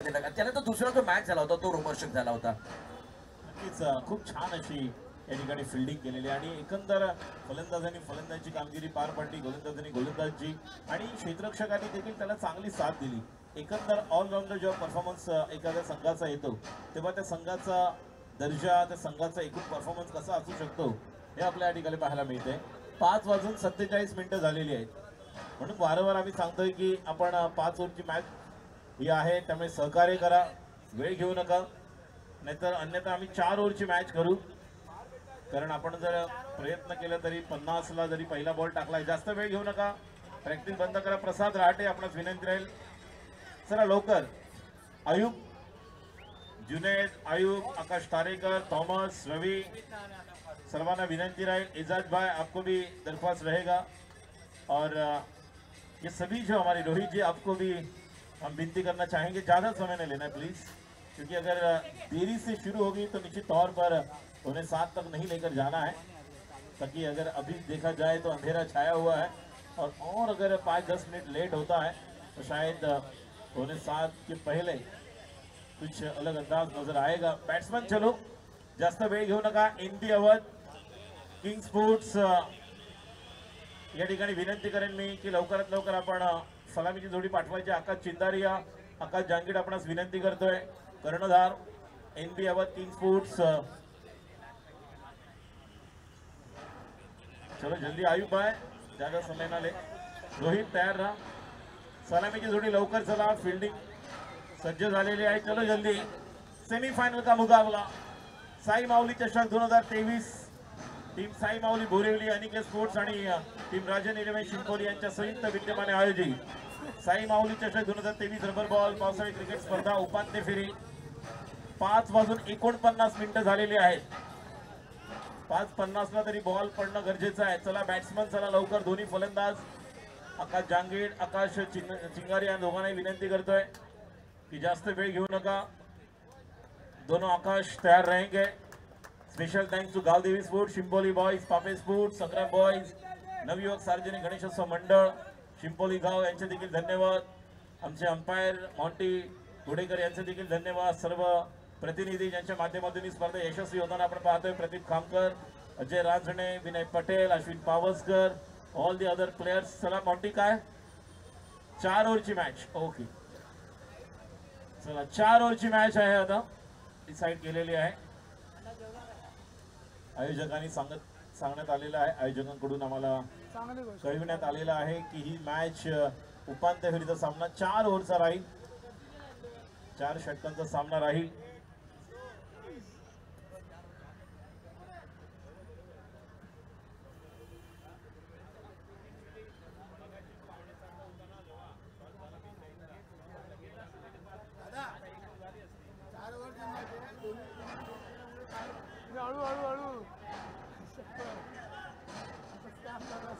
त्यानंतर दुसरा जो मॅच झाला होता तो रोमर्षक झाला होता. नक्कीच खूप छान अशी या ठिकाणी फिल्डिंग केलेली आणि एकंदर फलंदाजांनी फलंदाजी कामगिरी पार पाडली, गोलंदाजांनी गोलंदाजी आणि क्षेत्ररक्षकांनी देखील त्याला चांगली साथ दिली. एकंदर ऑलराऊंडर जेव्हा परफॉर्मन्स एखाद्या संघाचा येतो तेव्हा त्या संघाचा दर्जा, त्या संघाचा एकूण परफॉर्मन्स कसा असू शकतो हे आपल्या या ठिकाणी पाहायला मिळते. 5:47 झालेली आहेत. म्हणून वारंवार आम्ही सांगतोय की आपण 5 ओव्हरची मॅच ही आहे, त्यामुळे सहकार्य करा, वेळ घेऊ नका. नाहीतर अन्यथा आम्ही 4 ओव्हरची मॅच करू. कारण आपण जर प्रयत्न केला तरी 50ला जरी पहिला बॉल टाकलाय, जास्त वेळ घेऊ नका. प्रॅक्टिस बंद करा. प्रसाद रहाटे आपणास विनंती राहील, चला लवकर. आयुब, जुनेद, आयुब, आकाश तारेकर, थॉमस, रवि, सर्वांना विनंती रहें. एजाज भाई आपको भी दरख्वास्त रहेगा. और ये सभी जो हमारे रोहित जी, आपको भी हम विनती करना चाहेंगे ज़्यादा समय नहीं लेना है प्लीज़, क्योंकि अगर देरी से शुरू होगी तो निश्चित तौर पर उन्हें 7 तक नहीं लेकर जाना है. ताकि अगर अभी देखा जाए तो अंधेरा छाया हुआ है और अगर 5-10 मिनट लेट होता है तो शायद उन्हें 7 के पहले कुछ अलग अंदाज नजर आएगा. बॅट्समन चलो, जास्त वेळ घेऊ नका. एनबी अवध, किंग स्पोर्ट्स या ठिकाणी विनंती करेन मी की लवकरात लवकर आपण सलामीची जोडी पाठवायची. आकाश चिंदारिया, आकाश जांगीड आपणास विनंती करतोय. कर्णधार एनबी अवध, किंग स्पोर्ट्स. चलो जल्दी आयुब भाई, ज्यादा समय ना ले. रोहित तयार रहा. सलामीची जोडी लवकर चला. फिल्डिंग सज्ज झालेली आहे. चलो जल्दी. सेमीफायनल का मुकाबला साई माऊली चषक 2023. टीम साई माऊली बोरिवली, अनिकेत स्पोर्ट्स आणि टीम राजन 11 शिंपोली यांच्या संयुक्त विद्यमाने आयोजित साई माऊली चषक 2023 रबर बॉल पावसाळी क्रिकेट स्पर्धा उपांत्य फेरी. 5:49 झालेली आहेत. 5:50ला तरी बॉल पडणं गरजेचं आहे. चला बॅट्समन, चला लवकर. दोन्ही फलंदाज आकाश जांगीड, आकाश चिंगारी या दोघांनाही विनंती करतोय कि जास्त वेळ घेऊ नका. दोनों आकाश तैयार रहेंगे. Special thanks to Gavdevi sports, Shimpoli boys, Pape sports, Sangram boys, नवयुवक सार्वजनिक गणेशोत्सव मंडळ, शिंपोली गाव यांचे देखील धन्यवाद. आमचे अंपायर मॉन्टी घोडेकर यांचे देखील धन्यवाद. सर्व प्रतिनिधी ज्यांच्या माध्यमातून ही स्पर्धा यशस्वी होताना आपण पाहतोय. Pradeep Khamkar, Ajay Ranjane, Vinay Patel, Ashwin Pawaskar, all the other players. चला मॉन्टी, काय 4 ओव्हरची मॅच. ओके चला 4 ओव्हरची मॅच आहे आता डिसाइड केलेली आहे. आयोजकांनी सांगण्यात आलेलं आहे, आयोजकांकडून आम्हाला कळविण्यात आलेलं आहे की ही मॅच उपांत्य फेरीचा सामना 4 ओव्हरचा राहील. 4 षटकांचा सामना राहील.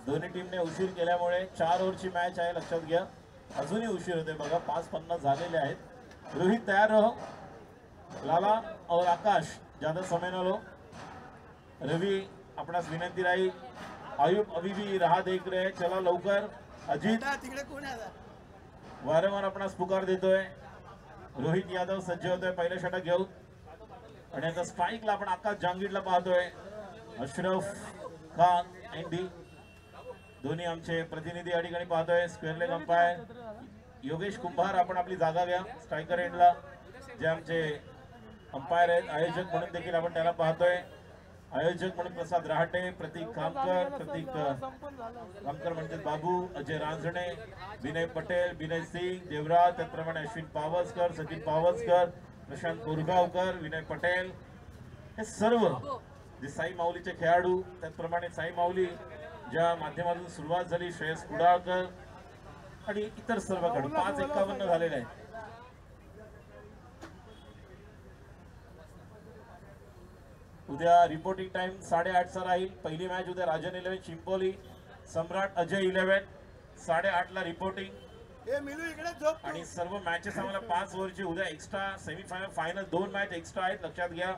दोन्ही टीमने उशीर केल्यामुळे 4 ओव्हरची मॅच आहे, लक्षात घ्या. अजूनही उशीर होते बघा. 5:50 झालेले आहेत. रोहित तैयार रहो. लाला और आकाश ज्यादा समय न लो. रवि अपनास विनंती राहील. आयुब अभी भी राह देख रहे हैं, चला लवकर. अजित वारंवार आपणास पुकार देतोय. रोहित यादव सज्ज होतोय पहिल्या षटक घेऊन. आणि आता स्ट्राईकला आपण आकाश जांगीडला पाहतोय. अशरफ खान, एनडी, दोन्ही आमचे प्रतिनिधी या ठिकाणी पाहतोय. स्क्वेअर लेग अंपायर योगेश कुंभार, आपण आपली जागा घ्या स्ट्रायकर एंडला. जे आमचे अंपायर आहेत, आयोजक म्हणून देखील आपण त्याला पाहतोय. आयोजक म्हणून प्रसाद रहाटे, प्रतीक खामकर म्हणते बाबू, अजय रांजणे, विनय पटेल, विनय सिंग, देवराज, त्याचप्रमाणे अश्विन पावसकर, सचिन पावसकर, प्रशांत कोरगावकर, विनय पटेल, हे सर्व जे साई माऊलीचे खेळाडू. त्याचप्रमाणे साई माऊली ज्या माध्यमातून सुरुवात झाली, श्रेयस कुडाळकर आणि इतर सर्व खेळाडू. 5:51 झालेले आहेत. उद्या रिपोर्टिंग टाइम 8:30चा राहील. पहिली मॅच उद्या राजन 11 चिंपोली, सम्राट अजय 11 8:30ला रिपोर्टिंग. आणि सर्व मॅचेस आम्हाला 5 ओव्हरची. उद्या extra semifinal, final 2 match extra आहेत, लक्षात घ्या.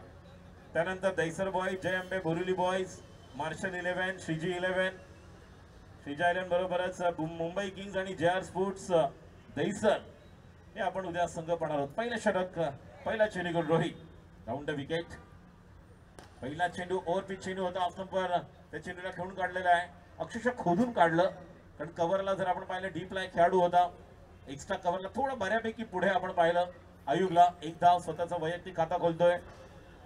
त्यानंतर दैसर बॉयज, जय अंबे बोरिवली बॉयज, मार्शल 11, श्रीजी 11, श्रीजा 11 बरोबरच मुंबई किंग्स आणि JR स्पोर्ट्स दैसर हे आपण उद्या संघ पाहणार आहोत. पहिलं षटक, पहिला चेंडू रोहित, राऊंड द विकेट. पहिला चेंडू ओव्हरपिच चेंडू होता, ऑफ स्टंपवर त्या चेंडूला खेळून काढलेला आहे, अक्षरशः खोदून काढलं. कारण कव्हरला जर आपण पाहिलं डीपला एक खेळाडू होता, एक्स्ट्रा कव्हरला थोडं बऱ्यापैकी पुढे आपण पाहिलं. आयुबला एक धाव, स्वतःचा वैयक्तिक खाता खोलतोय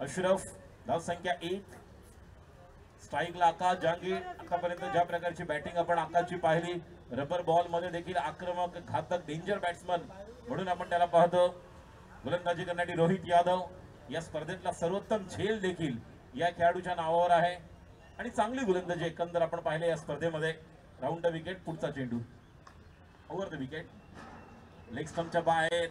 अशरफ. धाव संख्या 1. स्ट्राईकला आकाश जहांगीर. आतापर्यंत ज्या प्रकारची बॅटिंग आपण आकाशची पाहिली, रबर बॉल मध्ये देखील आक्रमक, घातक, डेंजर बॅट्समन म्हणून आपण त्याला पाहतो. गोलंदाजी करणारी रोहित यादव. या स्पर्धेतला सर्वोत्तम झेल देखील या खेळाडूच्या नावावर आहे आणि चांगली गोलंदाजी एकंदर आपण पाहिले या स्पर्धेमध्ये. Round the wicket. पुढचा चेंडू ओव्हर द विकेट, लेग स्टंपच्या बाहेर.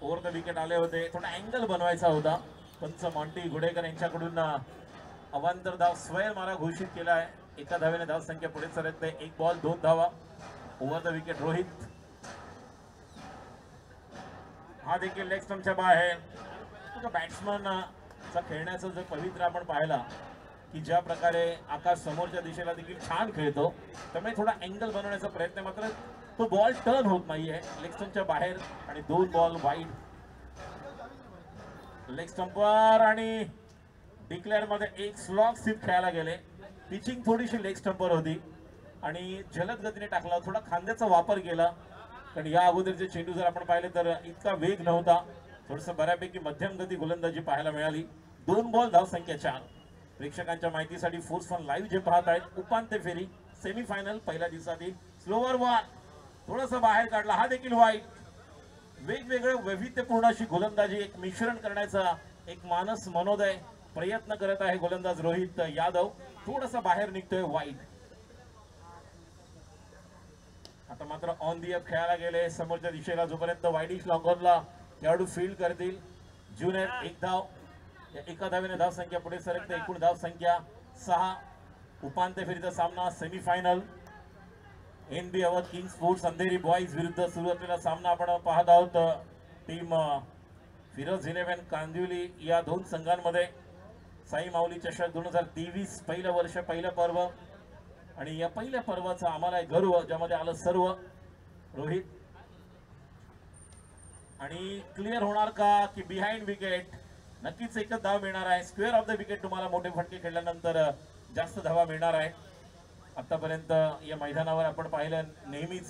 ओव्हर द विकेट आले होते, थोडा अँगल बनवायचा होता. पंच मॉन्टी घोडेकर यांच्याकडून अवांतर धाव स्वैर मारा घोषित केला आहे. एका धावेने धाव संख्या पुढे सरकते. 1 बॉल 2 धावा. Over the wicket Rohit. हा देखील लेग स्टंपच्या बाहेर. बॅट्समनचा खेळण्याचा जर पवित्र आपण पाहिला की ज्या प्रकारे आकाश समोरच्या दिशेला देखील छान खेळतो, त्यामुळे थोडा अँगल बनवण्याचा प्रयत्न, मात्र तो बॉल टर्न होत नाहीये. लेग स्टंपच्या बाहेर आणि 2 बॉल वाईड. लेग स्टंपवर आणि डिक्लेअर मध्ये एक स्लॉग स्लिप खेळायला गेले. पिचिंग थोडीशी लेग स्टंपवर होती आणि जलद गतीने टाकला, थोडा खांद्याचा वापर केला. कारण या अगोदरचे चेंडू जर आपण पाहिले तर इतका वेग नव्हता, थोडस बऱ्यापैकी मध्यम गती गोलंदाजी पाहायला मिळाली. 2 बॉल धाव संख्या 4. प्रेक्षकांच्या माहितीसाठी फोर्स फन लाईव्ह जे पाहत आहेत, उपांत्य फेरी सेमीफायनल पहिल्या दिवसातील स्लोवर वन थोडस बाहेर काढला, हा देखील वाईट. वेगवेगळे वैविध्यपूर्ण अशी गोलंदाजी, एक मिश्रण करण्याचा एक मानस मनोदय प्रयत्न करत आहे गोलंदाज रोहित यादव. थोडासा बाहेर निघतोय, वाईट. आता मात्र ऑन दी अप खेळायला गेले समोरच्या दिशेला, जोपर्यंत वाईडिश लॉंगॉनला खेळाडू फील्ड करतील. ज्युनियर 1 धाव. एका धावेने धाव संख्या पुढे सरकते. एकूण धाव संख्या 6. उपांत्य फेरीचा सामना semifinal NB Awadh King Sports Andheri boys विरुद्ध सुरू असलेला सामना आपण पाहत आहोत. टीम फिरोज 11 कांदिवली या 2 संघांमध्ये. साई माऊली चषक 2023 पहिलं वर्ष, पहिलं पर्व आणि या पहिल्या पर्वाचा आम्हाला गर्व, ज्यामध्ये आलं सर्व. रोहित आणि क्लिअर होणार का की बिहाइंड विकेट? नक्कीच एकच धाव मिळणार आहे. स्क्वेअर ऑफ द विकेट तुम्हाला मोठे फटके खेळल्यानंतर जास्त धावा मिळणार आहे. आतापर्यंत या मैदानावर आपण पाहिलं नेहमीच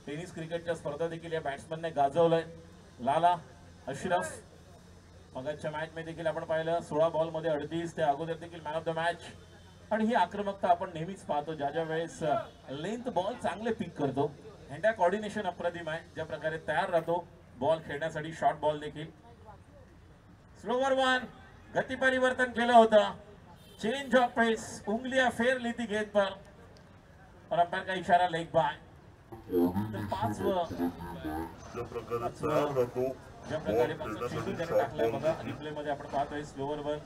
टेनिस क्रिकेटच्या स्पर्धा देखील या बॅट्समनने गाजवलंय. लाला अशरफ मगाच्या मॅच मध्ये देखील आपण पाहिलं 16 बॉल मध्ये 38, त्या अगोदर देखील मॅन ऑफ द मॅच. आणि ही आक्रमकता आपण नेहमीच पाहतो, ज्या ज्या वेळेस लेंथ बॉल चांगले पिक करतो. हँडा कॉर्डिनेशन अप्रतिम आहे, ज्या प्रकारे तयार राहतो बॉल खेळण्यासाठी. शॉर्ट बॉल देखील. स्लोवर वन, गती परिवर्तन केलं होतं. चेंज ऑफ पेस, उंगलियां फेर ली थी गेंद पर और अंपायर का इशारा लेग बाय. ज्या प्रकारे टाकलाय बघा रिप्ले मध्ये आपण पाहतोय. स्लोवर वर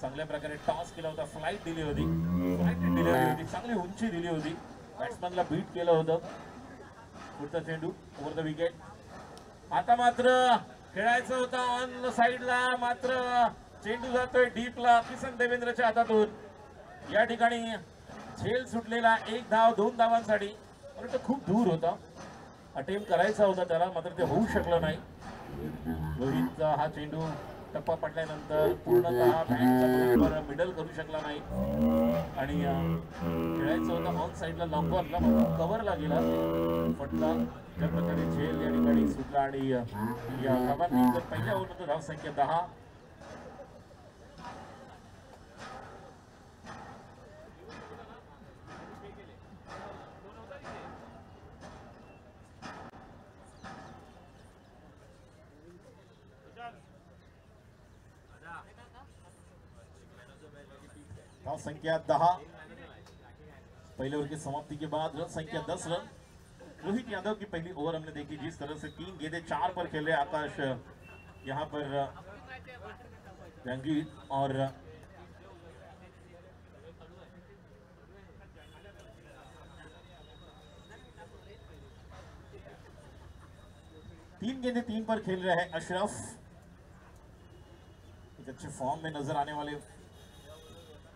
चांगल्या प्रकारे टॉस केला होता, फ्लाइट दिली होती, चांगली उंची दिली होती, बॅट्समॅनला बीट केलं होतं. पुढचा चेंडू ओव्हर द विकेट. आता मात्र खेळायचं होतं ऑन साइडला, मात्र चेंडू जातोय डीपला किसन देवेंद्रच्या हातातून. या ठिकाणी झेल सुटलेला. 1 धाव 2 धावांसाठी, परंतु खूप दूर होता. अटेम्प्ट करायचा होता त्याला, मात्र ते होऊ शकलं नाही. रोहितचा हा चेंडू टप्पा पडल्यानंतर पूर्णतः बॅटचा मिडल करू शकला नाही आणि खेळायचं होतं ऑन साइडला लॉंग बॉलला, मात्र कव्हरला गेला, फटला. ज्या प्रकारे झेल या ठिकाणी सुटला आणि या धावांनी पहिल्या ओव्हरमध्ये धाव संख्या 10. धाव संख्या 10. पहले ओवर की समाप्ति के बाद रन संख्या 10 रन. रोहित यादव की पहली ओवर हमने देखी, जिस तरह से 3 गेंदें 4 पर खेले आकाश. यहाँ पर जहांगीर और तीन गेंदें 3 पर खेल रहे हैं अशरफ. एक अच्छे फॉर्म में नजर आने वाले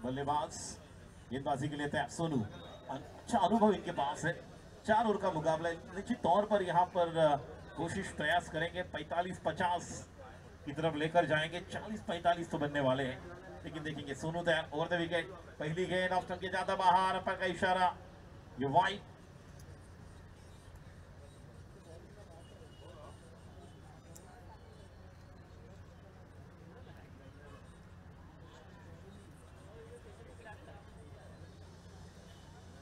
बल्लेबाज. गेंदबाजी के लिए तैयार सोनू. अच्छा अनुभव इनके पास है. 4 ओवर का मुकाबला. निश्चित तौर पर यहाँ पर कोशिश प्रयास करेंगे 45-50 की तरफ लेकर जाएंगे। 40-45 तो बनने वाले हैं, लेकिन देखेंगे। सोनू तैयार, ओवर द विकेट, पहली गेंद ऑफ स्टंप के ज्यादा बाहर, पर का इशारा, ये वाइड।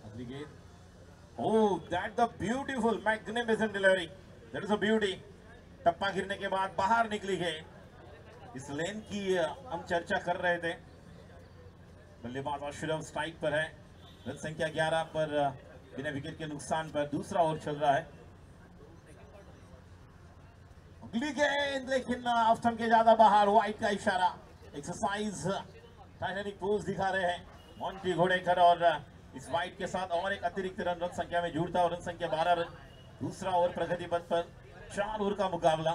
अगली गेंद, oh that the beautiful magnificent delivery, that is a beauty। टप्पा गिरने के बाद बाहर निकली है। इस लेन की हम चर्चा कर रहे थे। बल्लेबाज अशरफ स्ट्राइक पर है, रन संख्या 11 पर, बिना विकेट के नुकसान पर। दूसरा ओवर चल रहा है। अगली गेंद, लेकिन ऑफ स्टंप के ज्यादा बाहर, वाइड का इशारा। एक्सरसाइज टाइटैनिक पोज दिखा रहे हैं मोंटी घोड़ेकर, और इस वाइड के साथ और एक अतिरिक्त रन संख्या में जुड़ता, और रन संख्या 12 रन। दूसरा ओवर प्रगति पथ पर, 4 ओवर का मुकाबला।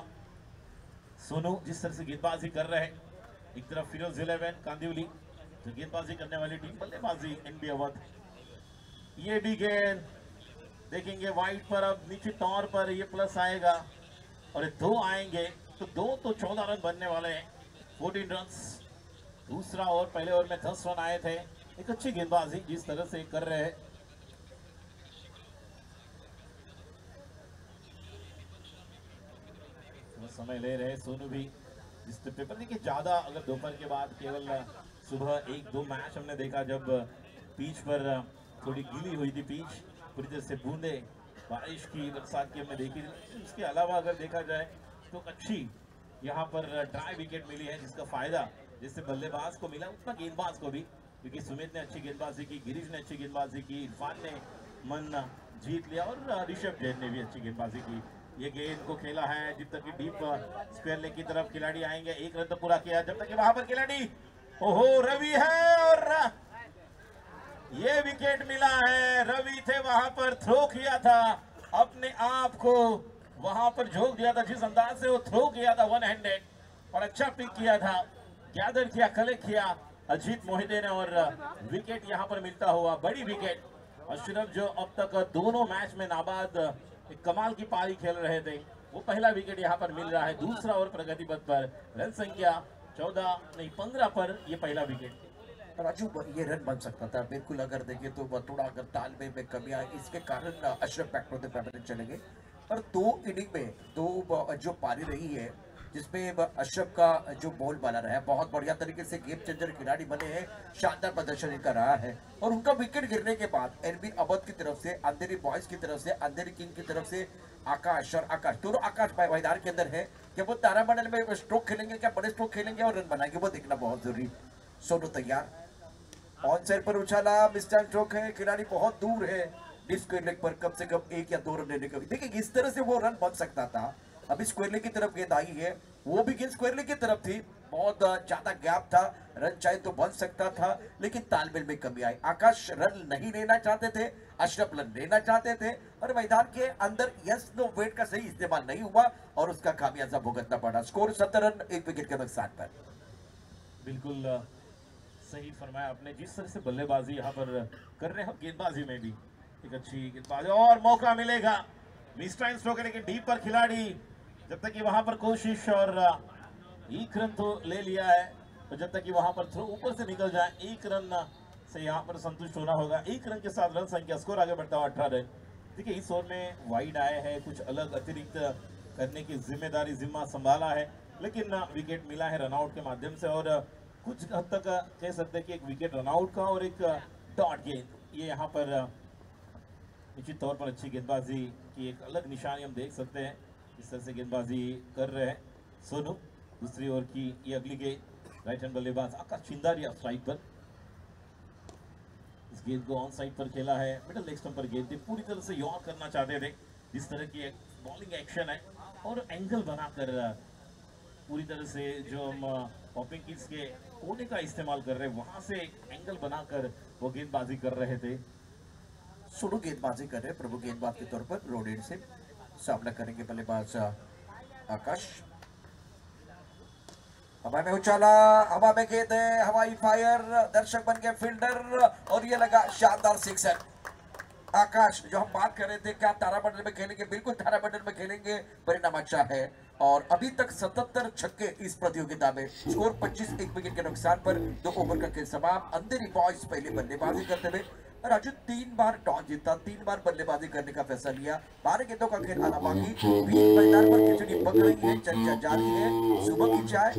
सोनू जिस तरह से गेंदबाजी कर रहे हैं, एक तरफ फिरोज 11 कांदिवली जो गेंदबाजी करने वाली टीम, बल्लेबाजी एनबी अवध। ये भी गेंद देखेंगे वाइड पर, अब निश्चित तौर पर ये प्लस आएगा, और 2 आएंगे तो 2 तो 14 रन बनने वाले हैं, 14 रन। दूसरा ओवर, पहले ओवर में 10 रन आए थे। एक अच्छी गेंदबाजी जिस तरह से कर रहे हैं। समय ले रहे सोनू भी इस पेपर। देखिए ज्यादा अगर दोपहर के बाद, केवल सुबह 1-2 मैच हमने देखा जब पिच पर थोड़ी गीली हुई थी पिच, पूरी तरह से बूंदे बारिश की, बरसात की हमने देखी थी। उसके अलावा अगर देखा जाए तो अच्छी यहाँ पर ड्राई विकेट मिली है, जिसका फायदा जिससे बल्लेबाज को मिला उतना गेंदबाज को भी, क्योंकि सुमित ने अच्छी गेंदबाजी की, गिरीश ने अच्छी गेंदबाजी की, इरफान ने मन जीत लिया, और ऋषभ जैन ने भी अच्छी गेंदबाजी की। ये गेंद को खेला है जब तक कि डीप स्क्वायर लेग की तरफ खिलाड़ी आएंगे। 1 रन तो पूरा किया, जब तक कि वहां पर खिलाड़ी, ओहो रवि है, और ये विकेट मिला है। रवि थे वहां पर, थ्रो किया था, अपने आप को वहां पर झोंक दिया था, जिस अंदाज से वो थ्रो किया था 1 हैंडेड, और अच्छा पिक किया था, गैदर किया, कलेक्ट किया अजीत मोहिते ने, और विकेट यहां पर मिलता हुआ, बड़ी विकेट। अशरफ जो अब तक दोनों मैच में नाबाद एक कमाल की पारी खेल रहे थे, वो पहला विकेट यहां पर मिल रहा है। दूसरा ओवर प्रगति पथ पर, रन संख्या 15 पर ये पहला विकेट। राजू, ये रन बन सकता था बिल्कुल, अगर देखें तो थोड़ा अगर तालमेल में कमी आई, इसके कारण Ashraf back to the pattern चलेंगे। पर 2 इनिंग में 2 जो पारी रही है, जिसमें अशरफ का जो बॉल बॉलर है, बहुत बढ़िया तरीके से गेम चेंजर खिलाड़ी बने हैं, शानदार प्रदर्शन इनका रहा है। और उनका विकेट गिरने के बाद एनबी अवध की तरफ से, अंधेरी बॉयज की तरफ से, अंधेरी किंग की तरफ से आकाश और आकाश, दोनों आकाश मैदान के अंदर है। क्या वो तारामंडल में स्ट्रोक खेलेंगे, क्या बड़े स्ट्रोक खेलेंगे और रन बनाएंगे, वो देखना बहुत जरूरी। सोनू तैयार, ऑन साइड पर उछाला, मिस्टर स्ट्रोक है, खिलाड़ी बहुत दूर है, स्क्वायर लेग पर कम से कम 1 या 2 रन लेने का। देखिए इस तरह से वो रन बन सकता था। अभी स्क्वायर लेग की तरफ गेंद आई है, वो भी गेंद स्क्वायर लेग की तरफ थी, बहुत ज्यादा गैप था, रन चाहे तो बन सकता था, लेकिन तालमेल में कमी आई। आकाश रन नहीं लेना चाहते थे, अशरफ रन लेना चाहते थे, और मैदान के अंदर यस नो वेट का सही इस्तेमाल नहीं हुआ, और उसका खामियाजा भुगतना पड़ा। स्कोर 70 रन 1 विकेट के नुकसान पर। बिल्कुल सही फरमाया आपने, जिस तरह से बल्लेबाजी यहाँ पर कर रहे हैं, गेंदबाजी में भी एक अच्छी गेंदबाजी, और मौका मिलेगा मिस्टर स्ट्रोक करने के डीप पर खिलाड़ी, जब तक कि वहां पर कोशिश, और 1 रन तो ले लिया है, तो जब तक कि वहां पर थ्रो ऊपर से निकल जाए, 1 रन से यहाँ पर संतुष्ट होना होगा। 1 रन के साथ रन संख्या, स्कोर आगे बढ़ता हुआ 18 रन। देखिए इस ओवर में वाइड आए हैं, कुछ अलग अतिरिक्त करने की जिम्मा संभाला है, लेकिन विकेट मिला है रनआउट के माध्यम से, और कुछ हद तक कह सकते हैं कि एक विकेट रनआउट का और एक डॉट गेंद, ये यहाँ पर निश्चित तौर पर अच्छी गेंदबाजी की एक अलग निशानी हम देख सकते हैं। इस तरह से गेंदबाजी कर रहे हैं सोनू। दूसरी ओवर की ये अगली गेंद, राइट हैंड बल्लेबाज आकाश चिंदारिया स्ट्राइक पर, इस गेंद को ऑन साइड पर खेला है, मिडल लेग स्टंप पर गेंद थी, पूरी तरह से यॉर्क करना चाहते थे, जिस तरह की एक बॉलिंग एक्शन है, और एंगल बनाकर पूरी तरह से जो हम पॉपिंग किक्स के कोने का इस्तेमाल कर रहे हैं, वहां से एंगल बनाकर वो गेंदबाजी कर रहे थे। सोनू गेंदबाजी कर रहे हैं प्रभु गेंदबाज के तौर पर, रोड एंड से सामना करेंगे बल्लेबाज आकाश। हवा में उछाला, हवा में गेंद है, हवाई फायर, दर्शक बन गए फील्डर, और ये लगा शानदार सिक्सर। आकाश, जो हम बात कर रहे थे क्या तारामंडल में खेलेंगे, बिल्कुल तारामंडल में खेलेंगे, परिणाम अच्छा है। और अभी तक 77 छक्के इस प्रतियोगिता में, स्कोर 25, 1 विकेट के नुकसान पर 2 ओवर का खेल समाप्त। अंधेरी बॉयज पहले बल्लेबाजी करते हुए, राजू 3 बार टॉस जीता, 3 बार बल्लेबाजी करने का फैसला लिया। 12 गेंदों का खेल आना बाकी, बीच मैदान पर खिचड़ी पक रही है, चर्चा जारी है। सुबह की चाय,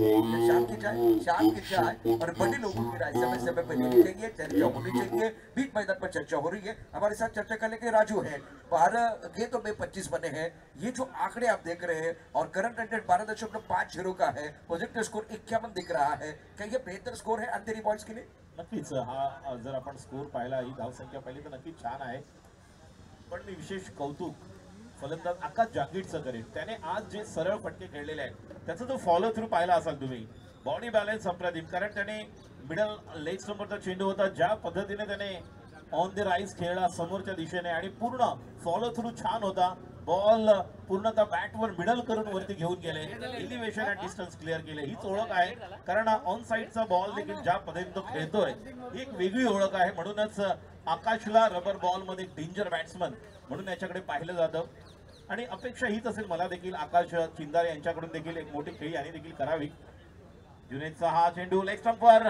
शाम की चाय, शाम की चाय और बड़े लोगों की राय समय समय पर लेनी चाहिए, चर्चा होनी चाहिए। बीच मैदान पर चर्चा हो रही है। हमारे साथ चर्चा करने के राजू है। 12 गेंदों में 25 बने हैं। ये जो आंकड़े आप देख रहे हैं और करंट रन रेट 12.50 का है, पॉजिटिव स्कोर 51 दिख रहा है। क्या ये बेहतर स्कोर है अंधेरी बॉयज के लिए? नक्कीच हा जर आपण स्कोर पाहिला, ही धावसंख्या पाहिली तर नक्कीच छान आहे. पण मी विशेष कौतुक फलंदाज आकाश जागीरचं करेन. त्याने आज जे सरळ फटके खेळलेले आहेत त्याचा जो फॉलो थ्रू पाहिला असाल तुम्ही, बॉडी बॅलन्स अप्रतिम. कारण त्याने मिडल लेग स्टंपवरचा चेंडू होता, ज्या पद्धतीने त्याने ऑन द राईज खेळला समोरच्या दिशेने आणि पूर्ण फॉलो थ्रू छान होता. बॉल पूर्णतः बॅटवर मिडल करून वरती घेऊन गेले, एलिव्हेशन आणि डिस्टन्स क्लिअर केले. हीच ओळख आहे, कारण ऑन साइडचा बॉल देखील ज्या पद्धतीने तो खेळतोय ही एक वेगळी ओळख आहे. म्हणूनच आकाशला रबर बॉल मध्ये डेंजर बॅट्समन म्हणून याच्याकडे पाहिलं जातं. आणि अपेक्षा हीच असेल मला देखील आकाश चिंदारे यांच्याकडून देखील एक मोठी खेळी आणि देखील करावी. जुनेदचा हा चेंडू लेग स्टंपवर,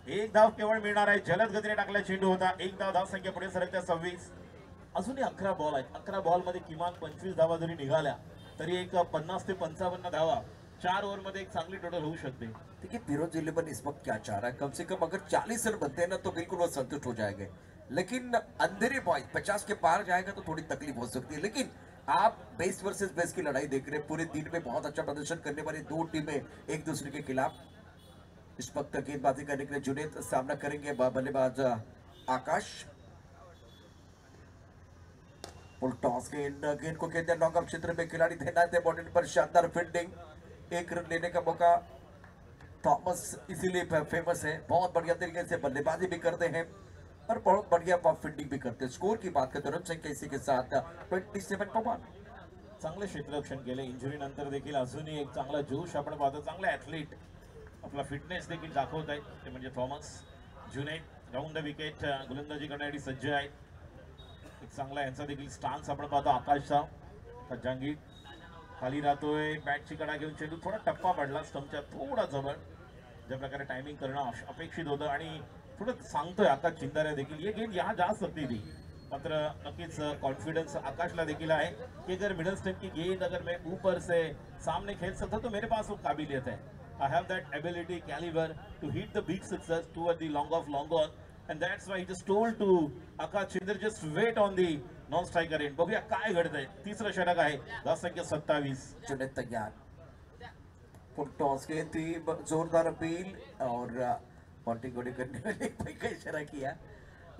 एक धाव केवळ मिळणार आहे. जलद गतीने टाकला चेंडू होता. एक धाव संख्या पुढे सरकत्या 26. अजूनही 11 बॉल आहेत. 11 बॉल मध्ये किमान 25 धावा जरी निघाल्या तरी एक 50 ते 55 धावा 4 ओव्हर मध्ये एक चांगली टोटल होऊ शकते. देखिए फिरोज इलेवन इस वक्त क्या चाह रहा है, कम से कम अगर 40 रन बनते हैं ना तो बिल्कुल वो संतुष्ट हो जाएंगे। लेकिन अंधेरी बॉयज 50 के पार जाएगा तो थोड़ी तकलीफ हो सकती है। लेकिन आप बेस्ट वर्सेस बेस्ट की लड़ाई देख रहे हैं। पूरे दिन में बहुत अच्छा प्रदर्शन करने वाली दो टीमें एक दूसरे के खिलाफ इस वक्त गेंदबाजी करने के लिए जुनेद सामना करेंगे बल्लेबाज आकाश। फुल टॉस गेंद को कहते हैं लॉन्ग ऑफ क्षेत्र में खिलाड़ी तैनात है। बॉडी पर शानदार फील्डिंग, एक रन लेने का मौका। थॉमस इसीलिए फेमस है, बहुत बढ़िया तरीके से बल्लेबाजी भी करते हैं और बहुत बढ़िया फील्डिंग भी करते हैं। स्कोर की बात करते हैं, रन संख्या इसी के साथ 27-1 चांगले क्षेत्ररक्षण केले. इंजुरी नंतर देखील अजूनही एक चांगला जोश आपण पाहतो. चांगला ॲथलीट आपला फिटनेस देखील दाखवत आहेत ते म्हणजे Thomas. Junaid round the wicket गोलंदाजी करण्यासाठी सज्ज आहेत. एक चांगला यांचा देखील स्टान्स आपण पाहतो आकाशचा. जंगी खाली राहतोय, बॅटची कडा घेऊन चेंडू थोडा टप्पा पडला स्टंपच्या थोडा जवळ. ज्या प्रकारे टायमिंग करणं अपेक्षित होतं आणि थोडं सांगतोय आकाश चिंदारे देखील ये गेंद यहाँ जा सकती थी. मात्र नक्कीच कॉन्फिडेंस आकाशला देखील आहे कि अगर मिडल स्टंप की गेंद अगर मैं ऊपर से सामने खेल सकता तो मेरे पास वो काबिलियत है. I have that ability, caliber to hit the big sixes toward the long on, and that's why he just told to Akash Chindar just wait on the non-striker end. बघूया काय घडतंय. तिसरं षटक आहे, धाव संख्या 27. जुनेद तैयार. फुल टॉस के थी जोरदार अपील और पॉन्टिंग गुडेकर ने का इशारा किया.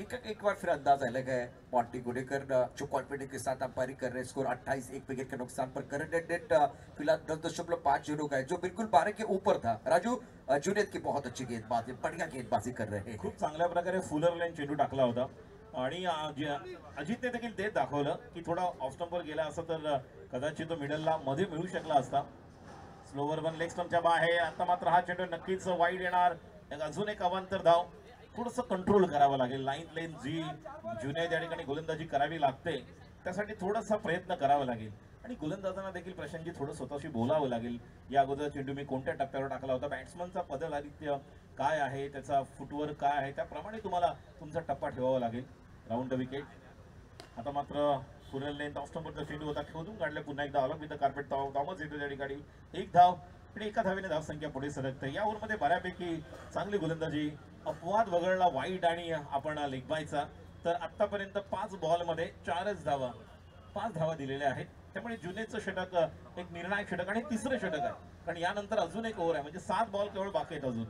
एक बार फिर अंदाज अलग है. पॉन्टिंग गुडेकर जो कॉन्फिडेंस के साथ अंपायरिंग कर रहे हैं. स्कोर 28, 1 विकेट के नुकसान पर. करंट रेट फिलहाल 10.50 का है जो बिल्कुल 12 के ऊपर था. राजू, जुनेद की बहुत अच्छी गेंदबाजी, बढ़िया गेंदबाजी कर रहे हैं. खूप चांगल्या प्रकारे फुलर लाईन चेंडू टाकला होता आणि अजितने देखील तेच दाखवलं की थोडा ऑफ स्टंपवर गेला असता तर कदाचित तो मिडलला मध्ये मिळू शकला असता. स्लोवर वन लेग स्टंपच्या बाहेर. आता मात्र हा चेंडू नक्कीच वाईड येणार. अजून एक अवांतर धाव. थोडंसं कंट्रोल करावं लागेल. लाईन जी जुनेद या ठिकाणी गोलंदाजी करावी लागते त्यासाठी थोडासा प्रयत्न करावा लागेल आणि गोलंदाजांना देखील प्रशांतजी थोडं स्वतःशी बोलावं लागेल. या अगोदर चेंडू मी कोणत्या टप्प्यावर टाकला होता, बॅट्समनचा पदलालित्य काय आहे, त्याचा फुटवर्क काय आहे, त्याप्रमाणे तुम्हाला तुमचा टप्पा ठेवावा लागेल. Round the wicket. आता मात्र फुल लेंथ ऑफ स्टंपवरचा चेंडू होता, शोधून काढले पुन्हा एकदा अलग विथ द कार्पेट. थॉमस येतो त्या ठिकाणी. एक धाव आणि एका धावेने धाव संख्या पुढे सरकते. या ओव्हरमध्ये बऱ्यापैकी चांगली गोलंदाजी. अपवाद वगळला वाईड आणि आपण लेग बायचा. तर आतापर्यंत 5 बॉलमध्ये 4च धावा, 5 धावा दिलेल्या आहेत. त्यामुळे जुनेदचं षटक एक निर्णायक षटक आणि तिसरं षटक आहे, कारण यानंतर अजून एक ओव्हर आहे. म्हणजे 7 बॉल केवळ बाकी आहेत अजून.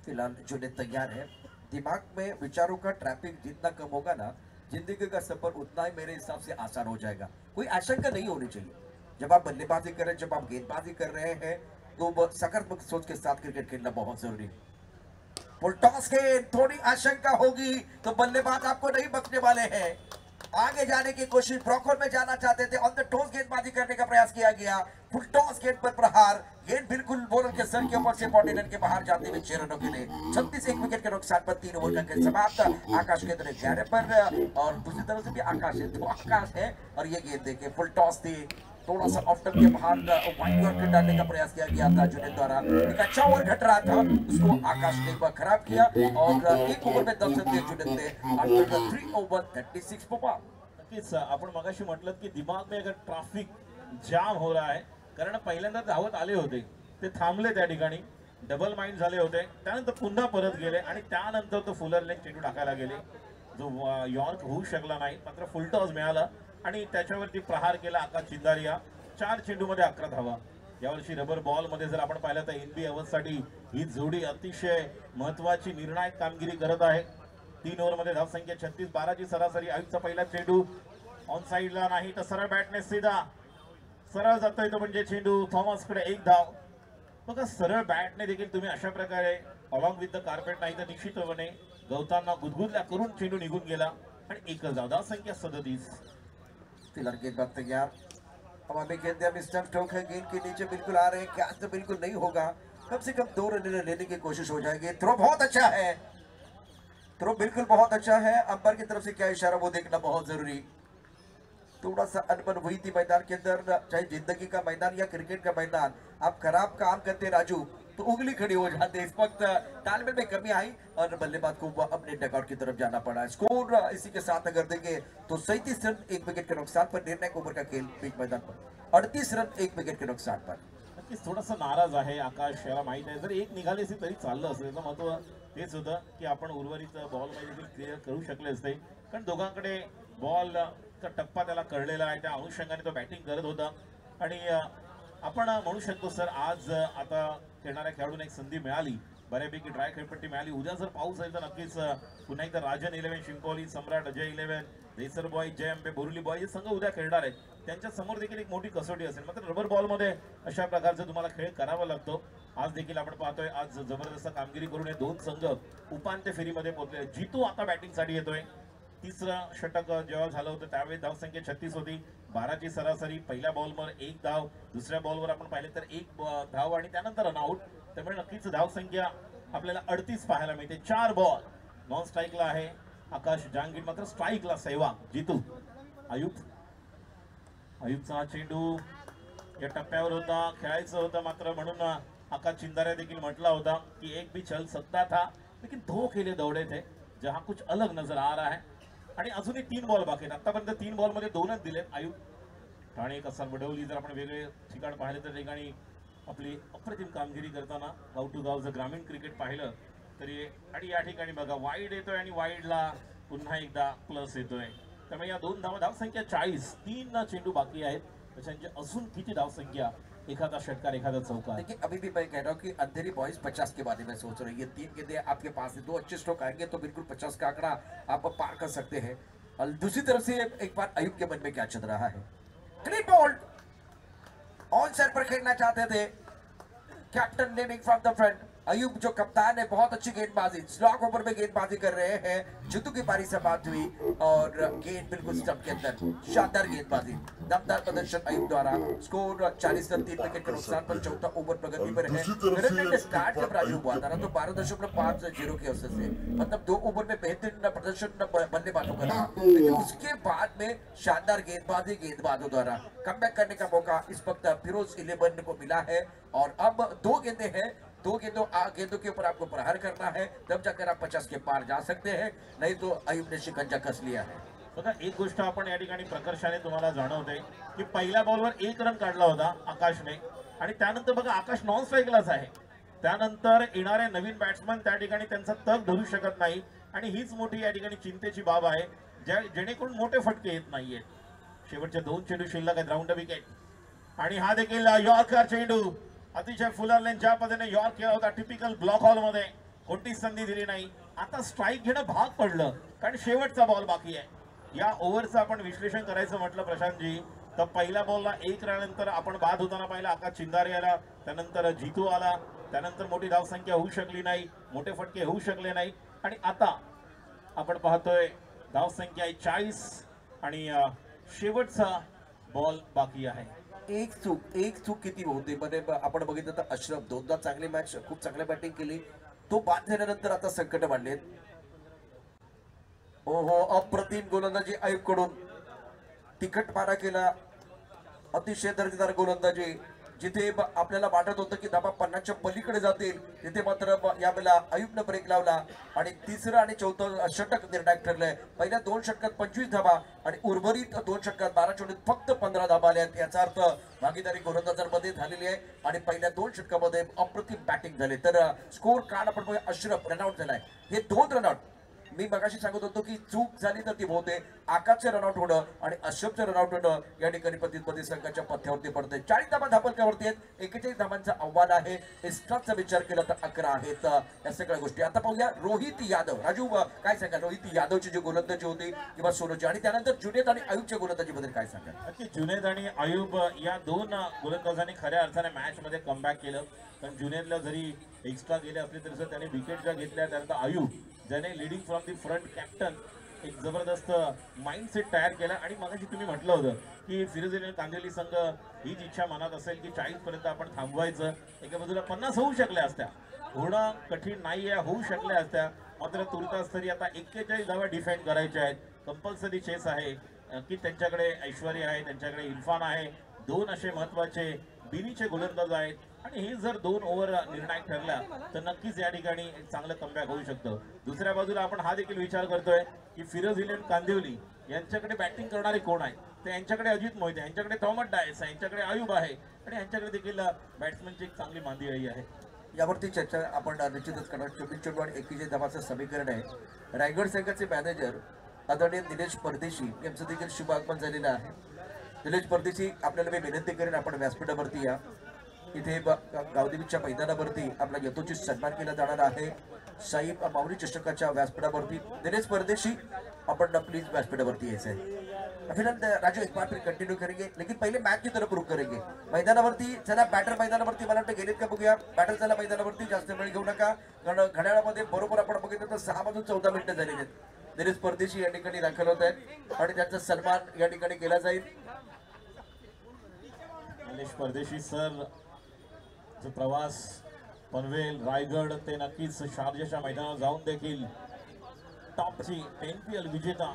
फिलहाल जुनेद तैयार है. दिमाग में विचारों का ट्रैफिक जितना कम होगा ना, जिंदगी का सफर उतना ही मेरे हिसाब से आसान हो जाएगा. कोई आशंका नहीं होनी चाहिए. जब आप बल्लेबाजी कर रहे हैं, जब आप गेंदबाजी कर रहे हैं तो सकारात्मक सोच के साथ क्रिकेट खेलना बहुत जरूरी है. फुल टॉस के थोड़ी आशंका होगी तो बल्लेबाज आपको नहीं बचने वाले हैं. आगे जाने की कोशिश, ब्रॉकहोल में जाना चाहते थे, ऑन द टॉस गेंदबाजी करने का प्रयास किया गया, फुल टॉस गेंद पर प्रहार, गेंद बिल्कुल बॉलर के सर के ऊपर से 40 रन के बाहर जाते हुए 6 रनों के लिए 36 एक विकेट के नुकसान पर 3 ओवर का खेल समाप्त। आकाश के अंदर 11 पर और दूसरी तरफ से भी आकाश है, तो आकाश है और ये गेंद देखिए फुल टॉस थी, थोड़ा सा ऑफ टर्न के बाहर वाइड यॉर्कर डालने का प्रयास किया गया था जुनेद द्वारा, एक अच्छा ओवर घट रहा था, उसको आकाश ने एक बार खराब किया और एक ओवर में 10 रन दिए जुनेद ने आफ्टर 3 ओवर 36 फॉर बॉल। नक्कीच आपण मगाशी म्हटलं की दिमाग में अगर ट्रॅफिक जाम हो रहा है, कारण पहिल्यांदा धावत आले होते ते थांबले त्या ठिकाणी, डबल माइंड झाले होते, त्यानंतर पुन्हा परत गेले आणि त्यानंतर तो फुलरने चेंडू टाकायला गेले, जो यॉर्क होऊ शकला नाही, मात्र फुल टॉस मिळाला आणि त्याच्यावरती प्रहार केला आकाश चिंदारिया। 4 चेंडूमध्ये 11 धावा। यावर्षी रबर बॉल मध्ये जर आपण पाहिलं तर एनबी अवस्थेसाठी ही जोडी अतिशय महत्त्वाची निर्णायक कामगिरी करत आहे। 3 ओव्हरमध्ये धावसंख्या 36, 12 ची सरासरी। आयुषचा पहिला चेंडू ऑन साइडला नाही तर सरळ बॅटने सीधा सरळ जातोय, तो म्हणजे चेंडू थॉमसकडे 1 धाव। बघा सरळ बॅटने देखील तुम्ही अशा प्रकारे अलॉंग विथ द कार्पेट नाही तर निश्चितपणे गवतांना गुदगुदल्या करून चेंडू निघून गेला आणि 1 धाव। धावसंख्या 37। फिलहाल गेंदबाज तैयार, हवा में गेंद अभी स्टंप स्ट्रोक है, गेंद के नीचे बिल्कुल आ रहे हैं, कैच तो बिल्कुल नहीं होगा, कम से कम 2 रन लेने की कोशिश हो जाएगी। थ्रो बहुत अच्छा है, थ्रो बिल्कुल बहुत अच्छा है, अंपायर की तरफ से क्या इशारा वो देखना बहुत जरूरी। थोड़ा सा अनबन हुई थी मैदान के अंदर, चाहे जिंदगी का मैदान या क्रिकेट का मैदान, आप खराब काम करते राजू तो उंगली खड़ी हो जाते। इस वक्त तालमेल में कमी आई और बल्लेबाज को अपने डगआउट की तरफ जाना पड़ा। स्कोर इसी के साथ अगर देंगे तो 37 रन 1 विकेट के नुकसान पर, निर्णायक ओवर का खेल बीच मैदान पर 38 रन 1 विकेट के नुकसान पर। नक्कीच थोडासा नाराज आहे आकाश, याला माहित आहे जर एक निघाले असते तरी चाललं असतं, त्याचं महत्व तेच होतं की आपण उर्वरित बॉल मध्ये देखील क्लिअर करू शकले असते, कारण दोघांकडे बॉल चा टप्पा त्याला कळलेला आहे, त्या अनुषंगाने तो बॅटिंग करत होता आणि आपण म्हणू शकतो सर आज आता खेळणाऱ्या खेळाडूंना एक संधी मिळाली, बऱ्यापैकी ड्राय खेळपट्टी मिळाली। उद्या जर पाऊस आहे तर नक्कीच पुन्हा एकदा राजन 11 शिंकोली सम्राट अजय 11 देसर बॉय जय अंबे बोरुली बॉय हे संघ उद्या खेळणार आहेत, त्यांच्या समोर देखील एक मोठी कसोटी असेल। मात्र रबर बॉल मध्ये अशा प्रकारचा तुम्हाला खेळ करावा लागतो। आज देखील आपण पाहतोय आज जबरदस्त कामगिरी करून हे 2 संघ उपांत्य फेरीमध्ये पोहोचले। जीतू आता बॅटिंग साठी येतोय, तिसरा षटक जेव्हा झालं होतं त्यावेळी धावसंख्या 36 होती, 12 ची सरासरी। पहिल्या बॉलवर 1 धाव, दुसऱ्या बॉलवर आपण पाहिले तर 1 धाव आणि त्यानंतर रनआउट, त्यामुळे नक्कीच धावसंख्या आपल्याला 38 पाहायला मिळते। 4 बॉल नॉन स्ट्राईकला आहे आकाश जहांगीर, मात्र स्ट्राईकला सेहवाग जीतू। आयुबचा चेंडू या टप्प्यावर होता, खेळायचं होतं, मात्र म्हणून आकाश चिंदारे देखील म्हटला होता कि एक भी चल सकता था लेकिन 2 के लिए दौड़े थे, जहां कुछ अलग नजर आ रहा है। आणि अजूनही 3 बॉल बाकी आहेत, आतापर्यंत 3 बॉल मध्ये 2च दिलेत। आयुब ठाणे कसार वडवली जर आपण वेगळे ठिकाण पाहिले तर ठिकाणी आपली अप्रतिम कामगिरी करताना गाव टू गाव जर ग्रामीण क्रिकेट पाहिलं तरी, आणि या ठिकाणी बघा वाईड येतोय आणि वाईडला पुन्हा एकदा प्लस येतोय, त्यामुळे या 2 धावा, धावसंख्या 40, 3 चेंडू बाकी आहेत, त्याच्यामध्ये अजून किती धावसंख्या, एखादा षटकार एखादा चौकार। देखिए अभी भी मैं कह रहा हूँ कि अंधेरी बॉयज 50 के बारे में सोच रही है, 3 गेंदें आपके पास है, 2 अच्छे स्ट्रोक आएंगे तो बिल्कुल 50 का आंकड़ा आप पार कर सकते हैं। और दूसरी तरफ से एक बार अयूब के मन में क्या चल रहा है, क्लीन बॉल ऑन साइड पर खेलना चाहते थे, captain naming from the front. Ayub जो कप्तान है बहुत अच्छी गेंदबाजी, स्लॉग ओवर में गेंदबाजी कर रहे हैं। जीतू की पारी से बात हुई और गेंद बिल्कुल स्टंप के अंदर, शानदार गेंदबाजी, दमदार प्रदर्शन अयूब द्वारा। स्कोर 40 रन 3 विकेट के नुकसान पर, चौथा ओवर प्रगति पर है। स्टार्ट जब राजू हुआ था ना तो 12.50 के औसत से, मतलब 2 ओवर में बेहतरीन प्रदर्शन बल्लेबाजों का रहा, लेकिन उसके बाद में शानदार गेंदबाजी गेंदबाजों द्वारा कमबैक करने का मौका इस वक्त फिरोज 11 को मिला है। और अब 2 गेंदें हैं, 2 गेंदों के ऊपर आपको प्रहार करना है, तब जाकर आप 50 के पार जा सकते हैं, नहीं तो अयूब ने शिकंजा कस लिया है। बघा एक गोष्ट आपण या ठिकाणी प्रकर्षाने तुम्हाला जाणवते की पहिल्या बॉलवर 1 रन काढला होता आकाशने, आणि त्यानंतर बघा आकाश नॉन स्ट्राईकलाच आहे, त्यानंतर येणारे नवीन बॅट्समन त्या ठिकाणी त्यांचा तग धरू शकत नाही, आणि हीच मोठी या ठिकाणी चिंतेची बाब आहे, जेणेकरून मोठे फटके येत नाहीयेत। शेवटचे 2 चेंडू शिल्लक आहेत, राऊंड विकेट, आणि हा देखील यॉर्कर चेंडू अतिशय फुलरने ज्या पद्धतीने यॉर्क केला होता, टिपिकल ब्लॉक हॉल मध्ये कोणतीच संधी दिली नाही। आता स्ट्राईक घेणं भाग पडलं, कारण शेवटचा बॉल बाकी आहे। या ओव्हरचं आपण विश्लेषण करायचं म्हटलं प्रशांतजी तर पहिल्या बॉलला 1 रनानंतर आपण बाद होताना पाहिला आकाश चिंदारे आला, त्यानंतर जीतू आला, त्यानंतर मोठी धावसंख्या होऊ शकली नाही, मोठे फटके होऊ शकले नाही, आणि आता आपण पाहतोय धावसंख्या 40, आणि शेवटचा बॉल बाकी आहे. एक चूक किती होते म्हणजे आपण बघितलं तर अश्रफ दोनदा चांगली मॅच खूप चांगली बॅटिंग केली, तो बाद झाल्यानंतर आता संकट वाढलेत. ओहो, अप्रतिम गोलंदाजी आयुब कडून, तिखट मारा केला, अतिशय दर्जेदार गोलंदाजी. जिथे आपल्याला वाटत होतं की धाबा 50च्या पलीकडे जातील, तिथे मात्र यावेळेला आयुबनं ब्रेक लावला आणि तिसरं आणि चौथं षटक निर्णायक ठरलंय. पहिल्या 2 षटकात 25 धाबा आणि उर्वरित 2 षटकात 12 चेंडूत फक्त 15 धाबा आल्या. याचा अर्थ भागीदारी गोलंदाजांमध्ये झालेली आहे आणि पहिल्या 2 षटकामध्ये अप्रतिम बॅटिंग झाले. तर स्कोर कार्ड आपण बघूया, अश्रफ रनआउट झालाय. हे 2 रनआउट मी मगाशी सांगत होतो की चूक झाली तर ती होते. आकाशचे रनआउट होणं आणि अशोकचं रनआउट होणं या ठिकाणी प्रतिस्पर्धी संघाच्या पथ्यावरती पडते. 40 धाबा धापलक्यावरती आहेत, 41 धाबांचं आव्हान आहे. एक्स्ट्राचा विचार केला तर 11 आहेत या सगळ्या गोष्टी. आता पाहूया रोहित यादव. राजू काय सांगा, रोहित यादवची जी गोलंदाजी होती किंवा सोनूची, आणि त्यानंतर जुनेद आणि आयुबच्या गोलंदाजीबद्दल काय सांगा? जुनेद आणि आयुब या 2 गोलंदाजांनी खऱ्या अर्थाने मॅच मध्ये कमबॅक केलं. पण जुनेदला जरी एक्स्ट्रा गेले असले तरी त्याने विकेट ज्या घेतल्या, त्यानंतर आयुब ज्याने leading from the front captain एक जबरदस्त माइंडसेट तयार केला. आणि मगाशी तुम्ही म्हटलं होतं की फिरोज अली कांदिवली संघ हीच इच्छा मनात असेल की 40 पर्यंत आपण थांबवायचं. एका बाजूला 50 होऊ शकल्या असत्या, होणं कठीण नाहीये, होऊ शकल्या असत्या. मात्र तुर्तास तरी आता 41 धावा डिफेंड करायच्या आहेत. कंपल्सरी चेस आहे की त्यांच्याकडे ऐश्वर्या आहे, त्यांच्याकडे इरफान आहे, 2 असे महत्वाचे बिनीचे गोलंदाज आहेत. आणि हे जर 2 ओव्हर निर्णायक ठरला तर नक्कीच या ठिकाणी एक चांगलं कमबॅक होऊ शकतं. दुसऱ्या बाजूला आपण हा देखील विचार करतोय की फिरोज अली कांदिवली यांच्याकडे बॅटिंग करणारे कोण आहे, तर यांच्याकडे अजित मोहिते, यांच्याकडे थॉमस डायस आहे, यांच्याकडे आयुब आहे आणि यांच्याकडे देखील बॅट्समनची एक चांगली मांदियाळी आहे. यावरती चर्चा आपण निश्चितच करणार. 24 चेंडू आणि 21 धावाचं समीकरण आहे. रायगड संघाचे मॅनेजर आदरणीय निलेश परदेशी यांचं देखील शुभ आगमन झालेलं आहे. निलेश परदेशी, आपल्याला मी विनंती करेन आपण व्यासपीठावरती या. इथे गावदेवीच्या मैदानावरती आपला यथोचित सन्मान केला जाणार आहे. साईब माऊली चषकाच्या व्यासपीठावरती निलेश परदेशी, आपण प्लीज व्यासपीठावरती यायचं है. फिलहाल राजू एक बार फिर कंटिन्यू करेंगे, लेकिन पहले मैच की तरफ रुख करेंगे. मैदानावरती चला, बॅटर मैदानावरती मला वाटतं गेलेत का बघूया. बॅटर चला मैदानावरती, जास्त वेळ घेऊ नका, कारण घड्याळामध्ये बरोबर आपण बघितलं तर 6 वाजून 14 मिनिटं झालेली आहेत. निलेश परदेशी या ठिकाणी दाखल होत आहेत आणि त्यांचा सन्मान या ठिकाणी केला जाईल. निलेश परदेशी सर जो प्रवास पनवेल रायगड ते नक्कीच शारजाच्या मैदानावर जाऊन देखील टॉपची NPL विजेता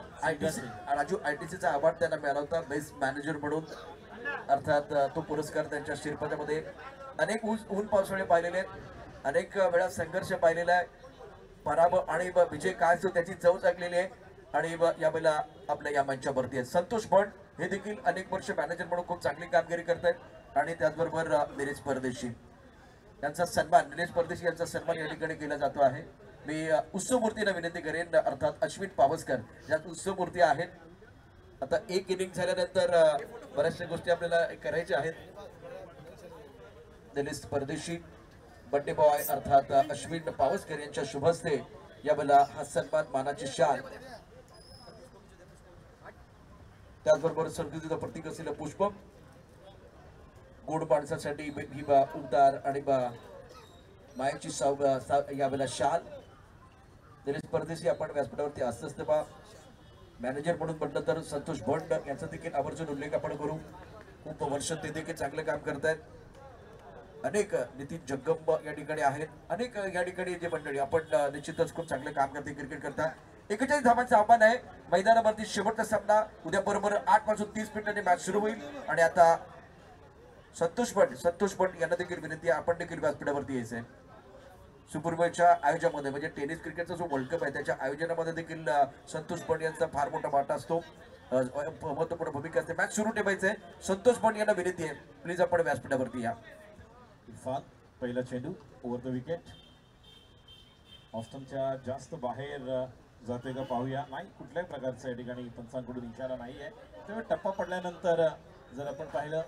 राजू ITCचा अवॉर्ड त्यांना मिळाला होता बेस्ट मॅनेजर म्हणून. अर्थात तो पुरस्कार त्यांच्या शिरपत्रामध्ये अनेक ऊन पावसाळे पाहिलेले आहेत, अनेक वेळा संघर्ष पाहिलेला आहे, पराभव आणि विजय काय असतो त्याची चव चाकलेली आहे. आणि यावेळेला आपल्या या मंचावरती आहेत संतोष भट, हे देखील अनेक वर्ष मॅनेजर म्हणून खूप चांगली कामगिरी करतात. आणि त्याचबरोबर निलेश परदेशी यांचा सन्मान, निलेश परदेशी यांचा सन्मान या ठिकाणी केला जातो आहे. मी उत्सवमूर्तीला विनंती करेन, अर्थात अश्विन पावसकर ज्यात उत्सवमूर्ती आहेत. आता एक इनिंग झाल्यानंतर बऱ्याचशा गोष्टी आपल्याला करायच्या आहेत. निलेश परदेशी, बड्डे बॉय अर्थात अश्विन पावसकर यांच्या शुभ हस्ते यावेळेला हा सन्मान, मानाची शाल, त्याचबरोबर संस्कृतीचं प्रतीक असलेलं पुष्प, गोड माणसासाठी उद्धार आणि मायाची यावेळेला शाल. निलेश परदेशी आपण व्यासपीठावरती असत बा. मॅनेजर म्हणून म्हटलं तर संतोष भट यांचा देखील आवर्जून उल्लेख आपण करू. खूप वर्ष ते देखील चांगलं काम करतायत. अनेक नितीन जगदंब या ठिकाणी आहेत, अनेक या ठिकाणी जे मंडळी आपण निश्चितच खूप चांगलं काम करते, क्रिकेट करता. 41 धावांचं आव्हान आहे. मैदानावरती शेवटचा सामना उद्या बरोबर 8 वाजून 30 मिनिटांनी मॅच सुरू होईल. आणि आता संतोष भट यांना देखील विनंती आहे, आपण देखील व्यासपीठावरती यायचंय. सुपूर्वीच्या आयोजनामध्ये म्हणजे टेनिस क्रिकेटचा जो वर्ल्ड कप आहे त्याच्या आयोजनामध्ये देखील संतोष भट यांचा फार मोठा वाटा असतो, महत्वपूर्ण भूमिका असते. मॅच सुरू ठेवायचंय. संतोष भट यांना विनंती आहे, प्लीज आपण व्यासपीठावरती या. इरफान, पहिला चेंडू ओव्हर द विकेट, ऑस्टनच्या जास्त बाहेर जाते का पाहूया. नाही, कुठल्याही प्रकारचा या ठिकाणी पंचांकडून इशारा नाही आहे. त्यामुळे टप्पा पडल्यानंतर जर आपण पाहिलं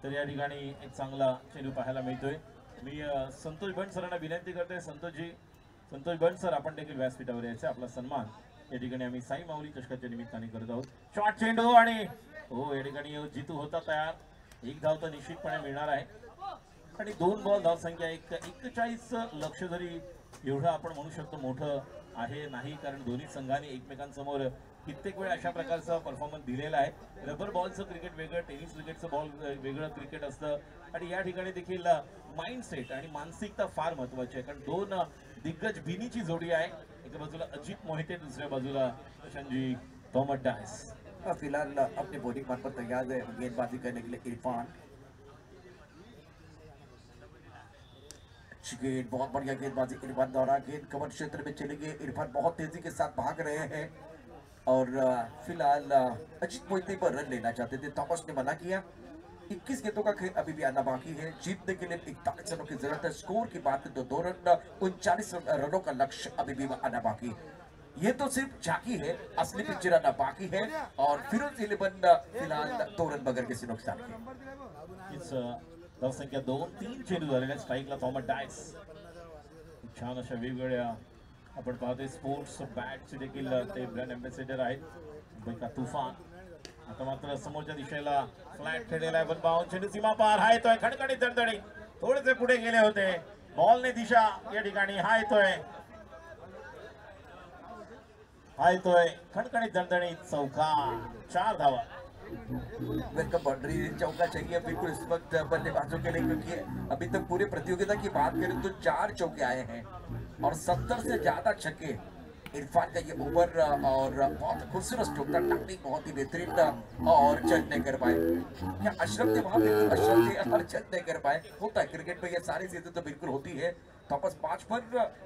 तर या ठिकाणी एक चांगला चेंडू पाहायला मिळतोय. मी संतोष बंड सरांना विनंती करतोय, संतोष बंड सर आपण देखील व्यासपीठावर यायचं. आपला सन्मान या ठिकाणी आम्ही साई माऊली चषकाच्या निमित्ताने करत आहोत. शॉर्ट चेंडू आणि हो, या ठिकाणी जितू होता तयार. 1 धाव तर निश्चितपणे मिळणार आहे आणि 2 बॉल धावसंख्या 41 लक्ष जरी एवढं आपण म्हणू शकतो मोठं आहे नाही, कारण दोन्ही संघांनी एकमेकांसमोर कित्येक वेळा अशा प्रकारचा परफॉर्मन्स दिलेला आहे. रबर बॉलचं क्रिकेट वेगळं, टेनिस क्रिकेटचं बॉल वेगळं क्रिकेट असतं आणि या ठिकाणी देखील माइंडसेट आणि मानसिकता फार महत्वाची आहे. कारण दोन दिग्गज बिनीची जोडी आहे. एका बाजूला अजित मोहिते, दुसऱ्या बाजूला प्रशांतजी थॉमस डायस. फिलहाल अपने बॉलिंग मान पर तैयार है गेंदबाजी करने के लिए इरफान. गेंद, बहुत बढ़िया गेंदबाजी इरफान द्वारा. गेंद कवर क्षेत्र में चली गई. इरफान बहुत तेजी के साथ भाग रहे हैं और फिलहाल अजित मोहिते पर रन लेना चाहते थे. थॉमस ने मना किया. 21 गेंदों का खेल अभी भी आना बाकी है. जीतने के लिए 41 रनों की जरूरत है. स्कोर की बात है तो 2 रन 39 रनों का लक्ष्य अभी भी आना बाकी. ये तो सिर्फ झांकी है, असली पिक्चर आना बाकी है और फिरोज 11 फिलहाल 2 रन बगैर किसी नुकसान के. धावसंख्या 2-3 चेंडू झालेल्या स्ट्राईकला थॉमस डायस. छान अशा वेगवेगळ्या आपण पाहतोय स्पोर्ट्स बॅटचे देखील ते ब्रँड अँबॅसेडर आहेत. मुंबईचा तुफान आता मात्र समोरच्या दिशेला फ्लॅट खेळलेला आहे. पण बाउंड चेंडू सीमा पार. हा येतोय खडखडीत दणदणी. थोडेसे पुढे गेले होते. बॉलने दिशा या ठिकाणी. हा येतोय खडखडीत दणदणीत चौका. 4 धावा. वेलकम बाउंड्री चौका चाहिए बिल्कुल इस वक्त बल्लेबाजों के लिए, क्योंकि अभी तक पूरे प्रतियोगिता की बात करें तो 4 चौके आए हैं और 70 से ज्यादा छक्के. इरफान का ये ओवर और बहुत खूबसूरत स्ट्रोक था. टेक्निक बहुत ही बेहतरीन और चेक नहीं कर पाए. क्या अशरफ थे वहां पे? अशरफ थे और चेक नहीं कर पाए. होता है क्रिकेट में, ये सारी चीजें तो बिल्कुल होती है. थॉमस 5 पर,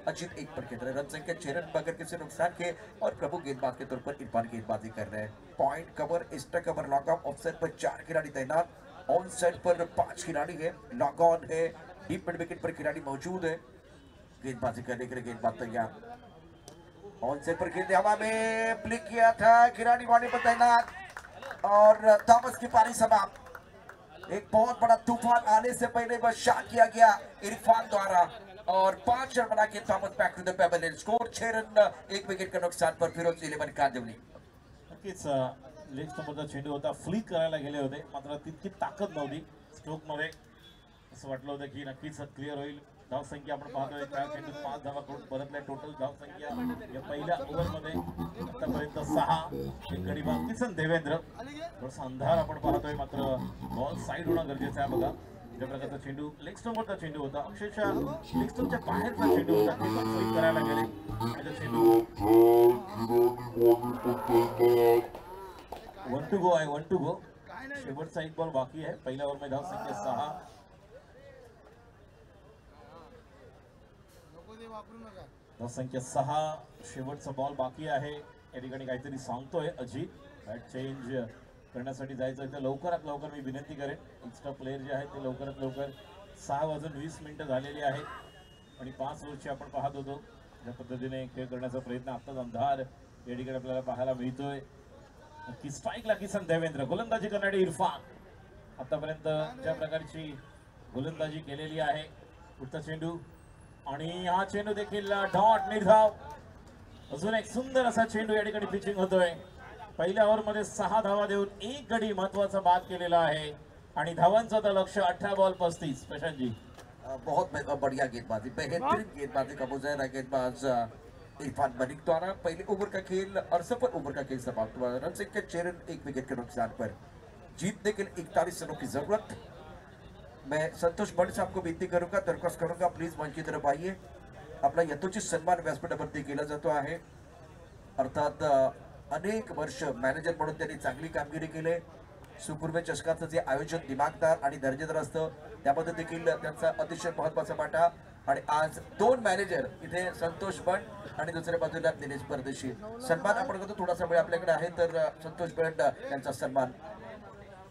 अजित 1 पर खेल रहे. रन संख्या 6 रन बगैर किसी नुकसान के और प्रभु गेंदबाज के तौर पर इरफान गेंदबाजी कर रहे हैं. Point cover, extra cover, long off, offside पर 4 खिलाड़ी तैनात. ऑन साइड पर 5 खिलाड़ी है. लॉग ऑन है. डीप मिड विकेट पर खिलाड़ी मौजूद है. गेंदबाजी करने के लिए गेंदबाज तैयार. ऑन साइड पर गेंद हवा में फ्लिक किया था. खिलाड़ी वाले पर तैनात और थॉमस की पारी समाप्त. एक बहुत बड़ा तूफान आने से पहले बस शॉट किया गया इरफान द्वारा और 5 रन बना के Thomas back to the pavilion. Score 6 run 1 wicket के नुकसान पर फिरोज 11 कांदिवली. नक्कीच लेग स्टंपचा चेंडू होता. फ्लिक करायला गेले होते मात्र तितकी ताकद नव्हती स्ट्रोक मध्ये. असं वाटलं होतं की नक्कीच क्लिअर होईल. धावसंख्या आपण पाहतोय त्या चेंडूत 5 धावा करून परतल्या. टोटल धावसंख्या या पहिल्या ओव्हरमध्ये आतापर्यंत 6. एक गडीबाज किसन देवेंद्र. थोडासा अंधार आपण पाहतोय मात्र बॉल साईड होणं गरजेचं आहे. बघा ज्या प्रकारचा चेंडू लेग स्टंपवरचा चेंडू होता. अक्षरशः लेग स्टंपच्या बाहेरचा चेंडू होता. ते पण फ्लिक करायला गेले आणि चेंडू 1 टू गो आहे. 1 टू गो. शेवटचा एक बॉल बाकी आहे. पहिल्या ओव्हरमध्ये धावसंख्या 6. धावसंख्या 6. शेवटचा बॉल बाकी आहे. या ठिकाणी काहीतरी सांगतोय अजित. बॅट चेंज करण्यासाठी जायचं तर लवकरात लवकर मी विनंती करेन. एक्स्ट्रा प्लेयर जे आहेत ते लवकरात लवकर. 6:20 झालेली आहे आणि 5 ओव्हरची आपण पाहत होतो. ज्या पद्धतीने खेळ करण्याचा प्रयत्न आत्ताच अंधार या ठिकाणी आपल्याला पाहायला मिळतोय. की स्ट्राईकला किसन देवेंद्र. गोलंदाजी करणारे इरफान. आतापर्यंत ज्या प्रकारची गोलंदाजी केलेली आहे. पुढचा चेंडू आणि हा चेंडू देखील डॉट निर्धाव. अजून एक सुंदर असा चेंडू या ठिकाणी पिचिंग होतोय. पहिल्या ओव्हरमध्ये 6 धावा देऊन 1 गडी महत्वाचा बाद केलेला आहे आणि धावांचं तर लक्ष्य 18 बॉल 35. प्रशांतजी बहुत बढ़िया गेंदबाजी, बेहतरीन गेंदबाजी का मुजाहरा गेंदबाज इरफान मलिक द्वारा. पहले ओवर का खेल और सफल ओवर का खेल समाप्त हुआ. रन संख्या 6 रन 1 विकेट के नुकसान पर. जीतने के लिए 41 रनों की जरूरत. मैं संतोष बंड साहब को विनंती करूंगा, दरख्वास्त करूंगा, प्लीज मंच की तरफ आइए. आपला यथोचित सन्मान व्यासपीठावरती केला जातो आहे. अर्थात अनेक वर्ष मॅनेजर म्हणून त्यांनी चांगली कामगिरी केली. सुपूर्व चषकाचं जे आयोजन दिमागदार आणि दर्जेदार असतं त्यामध्ये देखील त्यांचा अतिशय महत्त्वाचा वाटा. आणि आज 2 मॅनेजर इथे संतोष बंड आणि दुसऱ्या बाजूला दिनेश परदेशी. सन्मान आपण करतो. थोडासा वेळ आपल्याकडे आहे तर संतोष बंड यांचा सन्मान.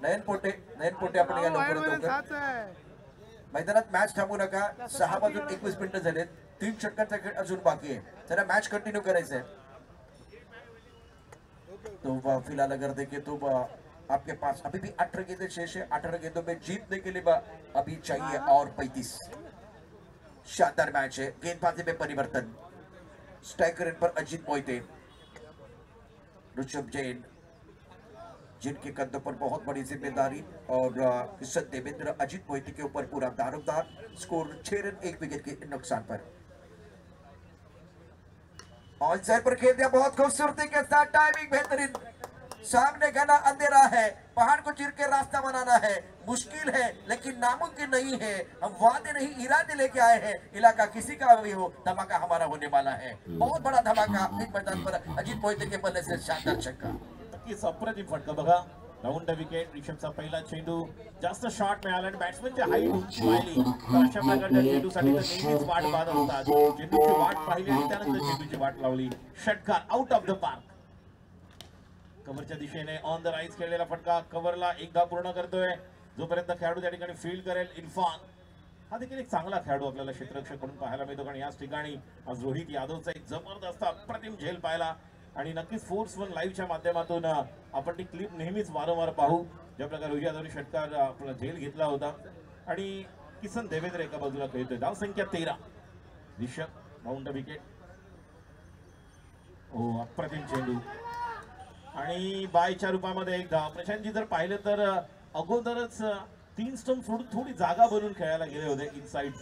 नयन पोटे आपण या लवकर मैदानात मॅच थांबू नका. 6:21 मिनिटं झालेत. 3 षटकांचा खेळ अजून बाकी आहे. जरा मैच कंटिन्यू करायचं आहे. तो फिलहाल अगर देखें तो आपके पास अभी भी 18 गेंदें शेष है. 18 गेंदों में जीतने के लिए अभी चाहिए और 35. शानदार मैच है. गेंदबाजी में परिवर्तन. स्ट्राइकर पर अजित मोहिते, ऋषभ जैन जिनके कंधों पर बहुत बड़ी जिम्मेदारी और किशन देवेंद्र अजित मोहिते के ऊपर पूरा दारोमदार. स्कोर 6 रन 1 विकेट के नुकसान पर. ऑन साइड पर खेल दिया बहुत खूबसूरती के साथ, टाइमिंग बेहतरीन। सामने घना अंधेरा है, पहाड़ को चीर के रास्ता बनाना है मुश्किल है लेकिन नामुमकिन नहीं है। हम वादे नहीं इरादे लेके आए हैं, इलाका किसी का भी हो धमाका हमारा होने वाला है। बहुत बड़ा धमाका इस मैदान पर अजित मोहिते के बल्ले से शानदार छक्का। नक्कीच अप्रतिम फटका बघा, राऊंड विकेट, रिषभचा पहिला चेंडू जास्त शॉट मिळाला आणि बॅट्समनची हाईट उंची पाहिली तर अशा प्रकारच्या चेंडूसाठी तर नेहमीच वाट पाहत असतात. चेंडूची वाट पाहिली आणि त्यानंतर चेंडूची वाट लावली, षटकार आउट ऑफ द पार्क. कव्हरच्या दिशेने ऑन द राईज खेळलेला फटका कव्हरला एकदा पूर्ण करतोय. जोपर्यंत खेळाडू त्या ठिकाणी फील्ड करेल इरफान, हा देखील एक चांगला खेळाडू आपल्याला क्षेत्ररक्षक म्हणून पाहायला मिळतो. कारण याच ठिकाणी आज रोहित यादवचा एक जबरदस्त अप्रतिम झेल पाहिला आणि नक्कीच फोर्स वन लाईव्हच्या माध्यमातून आपण ती क्लिप नेहमीच वारंवार पाहू, ज्या प्रकारे रोहित यादवने षटकार आपला झेल घेतला होता. आणि किसन देवेंद्र एका बाजूला खेळतोय. धाव संख्या 13. Rishabh round wicket. हो, अप्रतिम चेंडू आणि बायच्या रूपामध्ये एक धाव. प्रशांतजी जर पाहिलं तर अगोदरच 3 स्टंप सोडून थोडी जागा बनवून खेळायला गेले होते इनसाइड.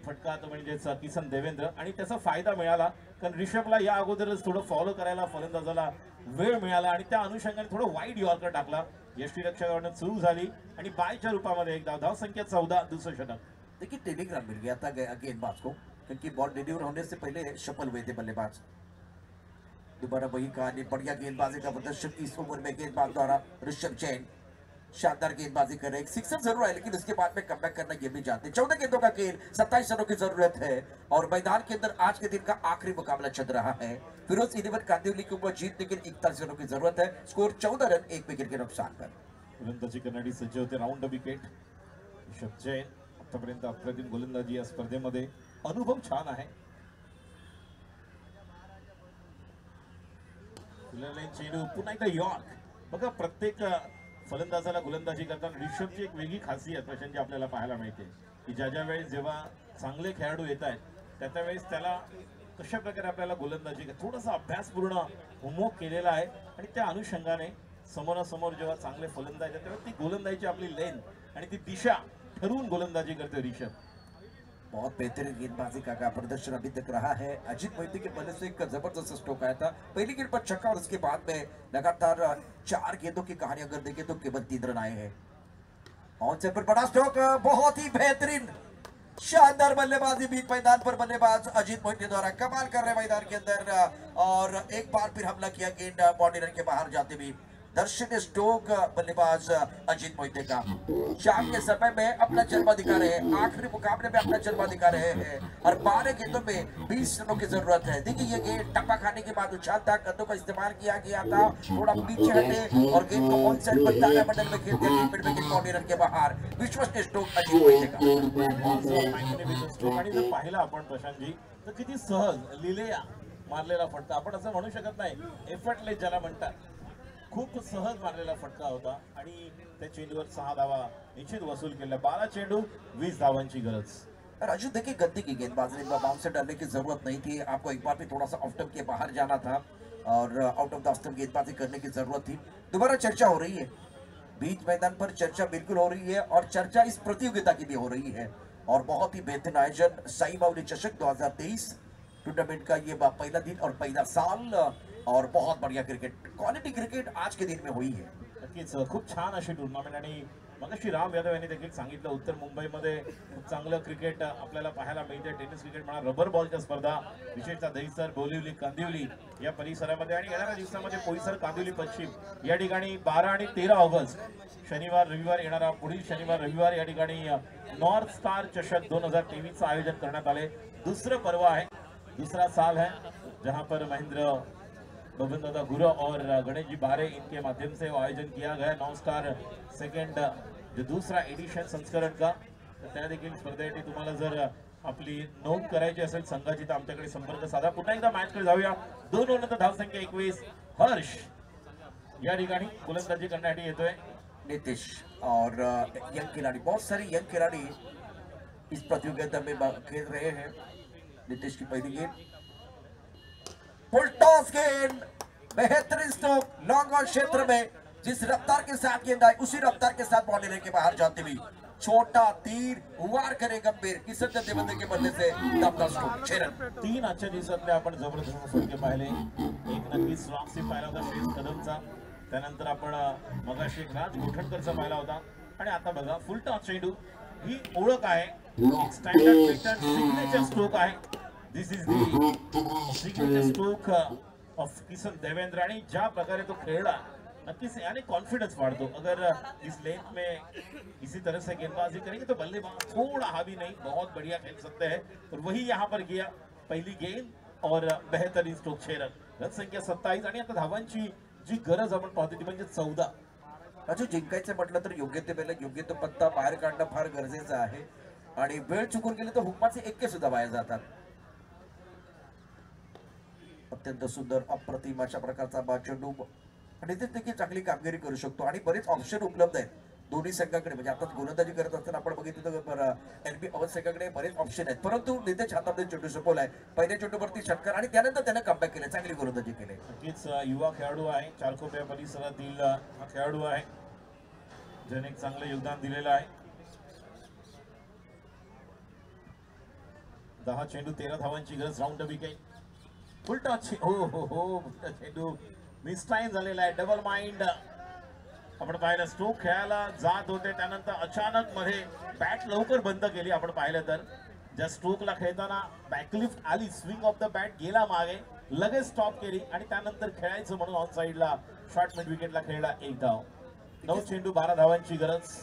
फटका तो म्हणजेच किसन देवेंद्र आणि त्याचा फायदा मिळाला कारण रिषभला या अगोदरच थोडं फॉलो करायला फलंदाजाला वेळ मिळाला आणि त्या अनुषंगाने थोडं वाईड यॉर्कर टाकला. यष्टीरक्षकाकडून सुरू झाली आणि बायच्या रूपामध्ये एक धाव. धाव संख्या 14. दुसरं षटक. देखिए टेलीग्राम मिल गया था गेंदबाज को क्योंकि बॉल डिलीवर होने से पहले सफल हुए थे बल्लेबाज। दोबारा वही कहानी, बढ़िया गेंदबाजी का प्रदर्शन इस ओवर में गेंदबाज द्वारा। ऋषभ जैन शानदार गेंदबाजी कर रहे, एक सिक्सर जरूर है लेकिन उसके बाद में कमबैक करना ये भी चाहते हैं। 14 गेंदों का खेल, 27 रनों की जरूरत है और मैदान के अंदर आज के दिन का आखिरी मुकाबला चल रहा है। फिरोज 11 कांदिवली को वो जीतने के लिए 41 रनों की जरूरत है। स्कोर 14 रन 1 विकेट के नुकसान पर। गोलंदाजी करण्यासाठी सज्ज होते राऊंड विकेट ऋषभ जैन. आतापर्यंत अप्रतिम गोलंदाजी या स्पर्धेमध्ये, अनुभव छान आहे. चेंडू पुन्हा एकदा यॉर्क. बघा, प्रत्येक फलंदाजाला गोलंदाजी करताना ऋषभची एक वेगळी खासियत प्रशांतजी आपल्याला पाहायला मिळते की ज्या वेळेस जेव्हा चांगले खेळाडू येत आहेत त्या वेळेस त्याला कशा प्रकारे आपल्याला गोलंदाजी थोडासा अभ्यासपूर्ण होमवर्क केलेला आहे आणि त्या अनुषंगाने समोरासमोर जेव्हा चांगले फलंदाज येतात तेव्हा ती गोलंदाजीची आपली लेंथ आणि ती दिशा ठरवून गोलंदाजी करते ऋषभ. बहुत बेहतरीन गेंदबाजी का प्रदर्शन अभी तक रहा है। अजित मोहिते के बल्ले से एक जबरदस्त स्ट्रोक आया था, पहली गेंद पर छक्का और उसके बाद में लगातार 4 गेंदों की कहानी अगर देखें तो केवल 3 रन आए हैं। ऑन से पर बड़ा स्ट्रोक, बहुत ही बेहतरीन शानदार बल्लेबाजी बीच मैदान पर बल्लेबाज अजित मोहिते द्वारा कमाल कर रहे मैदान के अंदर और एक बार फिर हमला किया गेंद बाउंड्री लाइन के बाहर जाते भी। दर्शनीय स्ट्रोक बल्लेबाज अजित मोहिते का शाम के समय में अपना जलवा दिखा रहे हैं, आखिरी मुकाबले में अपना जलवा दिखा रहे हैं और 12 गेंदों में 20 रनों की जरूरत है। देखिए ये गेंद टप्पा खाने के बाद उछाल था, कदों का इस्तेमाल किया गया था, थोड़ा पीछे हटे और गेंद को ऑन साइड पर तारामंडल में खेल दिया, मिड विकेट बाउंड्री लाइन के बाहर। विश्वसनीय स्ट्रोक अजित मोहिते का। स्ट्रोक आणि जर पाहिला आपण प्रशांतजी तर किती सहज लिलेया मारलेला फटका, आपण असं म्हणू शकत नाही, एफर्टलेस ज्याला म्हणतात, खूप सहज मारलेला फटका होता आणि त्या चेंडूवर 6 धावा निश्चित वसूल केल्या. 12 चेंडू 20 धावांची गरज. राजू देखिए गद्दी की गेंदबाजी में बाउंसर डालने की जरूरत नहीं थी, आपको एक बार भी थोड़ा सा ऑफ स्टंप के बाहर जाना था और आउट ऑफ द स्टंप गेंदबाजी करने की जरूरत थी। दोबारा चर्चा हो रही है बीच मैदान पर, चर्चा बिल्कुल हो रही है और चर्चा इस प्रतियोगिता की भी हो रही है और बहुत ही बेहतरीन आयोजन साई माउली चषक 2023 टूर्नामेंट का ये पहला दिन और पहला साल और बहुत बढ़िया क्रिकेट, क्वालिटी क्रिकेट आज के दिन में हुई है। नक्कीच खूप छान अशी टुर्नामेंट आणि मगाशी राम यादव यांनी देखील सांगितलं उत्तर मुंबईमध्ये खूप चांगलं क्रिकेट आपल्याला पाहायला मिळते. टेनिस क्रिकेट म्हणा, रबर बॉलच्या स्पर्धा विशेषतः दहिसर, बोलिवली, कांदिवली या परिसरामध्ये आणि येणाऱ्या दिवसामध्ये पोईसर, कांदिवली पश्चिम या ठिकाणी 12 आणि 13 ऑगस्ट शनिवार रविवार, येणारा पुढील शनिवार रविवार या ठिकाणी नॉर्थ स्टार चषक 2023 आयोजन करण्यात आले. दूसरा पर्व है, दूसरा साल है जहां पर महेंद्र गोविंदा गुरु और गणेश जी बारे इनके माध्यम से आयोजन किया गया नॉर्थ स्टार सेकंड जो दूसरा एडिशन संस्करण का. त्या देखील स्पर्धेसाठी तुम्हाला जर आपली नोंद करायची असेल संघाची तर आमच्याकडे संपर्क साधा. पुन्हा एकदा मॅच कडे जाऊया. 2 ओव्हरनंतर धाव संख्या 21. हर्ष या ठिकाणी गोलंदाजी करण्यासाठी येतोय. नीतीश और यंग खिलाड़ी, बहुत सारे यंग खिलाड़ी इस प्रतियोगिता में खेल रहे हैं। नीतीश की पहली गेंद, फुल टॉस गेंद, बेहतरीन स्ट्रोक लॉन्ग ऑन क्षेत्र में, जिस रफ्तार के साथ गेंद आई उसी रफ्तार के साथ बाउंड्री लाइन के बाहर जाते हुए छोटा तीर वार करे गंभीर किसन देवेंद्र के बल्ले से दमदार स्ट्रोक छेरन. 3 आजच्या दिवसातले आपण जबरदस्त फटके पाहिले. एक नक्कीच स्लॉक्सी पाहिला होता श्रेयस कदमचा, त्यानंतर आपण मगाशी एक राज गोठणकरचा पाहिला होता आणि आता बघा फुल टॉस चेंडू. ही ओळख आहे, स्टँडर्ड पॅटर्न सिग्नेचर स्ट्रोक आहे. This is the signature stroke of Kisan Devendra आणि ज्या प्रकारे तो खेळला नक्कीच यानी कॉन्फिडेंस बढ़तो. अगर इस लेंथ में इसी तरह से गेंदबाजी करेंगे तो बल्लेबाज थोड़ा हावी नहीं बहुत बढ़िया खेल सकते हैं और वही यहाँ पर किया. पहली गेंद और बेहतरीन स्ट्रोक 6 रन. रन संख्या 27 आणि आता धावांची जी गरज आपण पाहतो ती म्हणजे 14. अजून जिंकायचं म्हटलं तर योग्य ते वेळेला योग्य तो पत्ता बाहेर काढणं फार गरजेचं आहे आणि वेळ चुकून गेली तर हुकमाचे एक्के सुद्धा बाहेर जातात. अत्यंत सुंदर अप्रतिम अशा प्रकारचा चेंडू आणि ते देखील चांगली कामगिरी करू शकतो आणि बरेच ऑप्शन उपलब्ध आहेत दोन्ही संघाकडे. म्हणजे आता गोलंदाजी करत असताना आपण बघितलं तर एनबी अवध संघाकडे बरेच ऑप्शन आहेत, परंतु नितेश हातामध्ये चेंडू सोपवलाय. पहिल्या चेंडूवरती षटकार आणि त्यानंतर त्याने कमबॅक केले, चांगली गोलंदाजी केली. नक्कीच युवा खेळाडू आहे, चारकोप्या परिसरातील हा खेळाडू आहे ज्याने एक चांगलं योगदान दिलेलं आहे. 10 चेंडू 13 धावांची गरज. Round the wicket. Full touch. हो हो हो चेंडू मिसटाईम झालेला आहे. डबल माइंड आपण पाहिलं. स्ट्रोक खेळायला जात होते त्यानंतर अचानक मध्ये बॅट लवकर बंद केली. आपण पाहिलं तर ज्या स्ट्रोकला खेळताना बॅकलिफ्ट आली, स्विंग ऑफ द बॅट गेला मागे, लगेच स्टॉप केली आणि त्यानंतर खेळायचं म्हणून ऑन साइडला शॉर्ट मिड विकेटला खेळला 1 धाव. 9 चेंडू 12 धावांची गरज.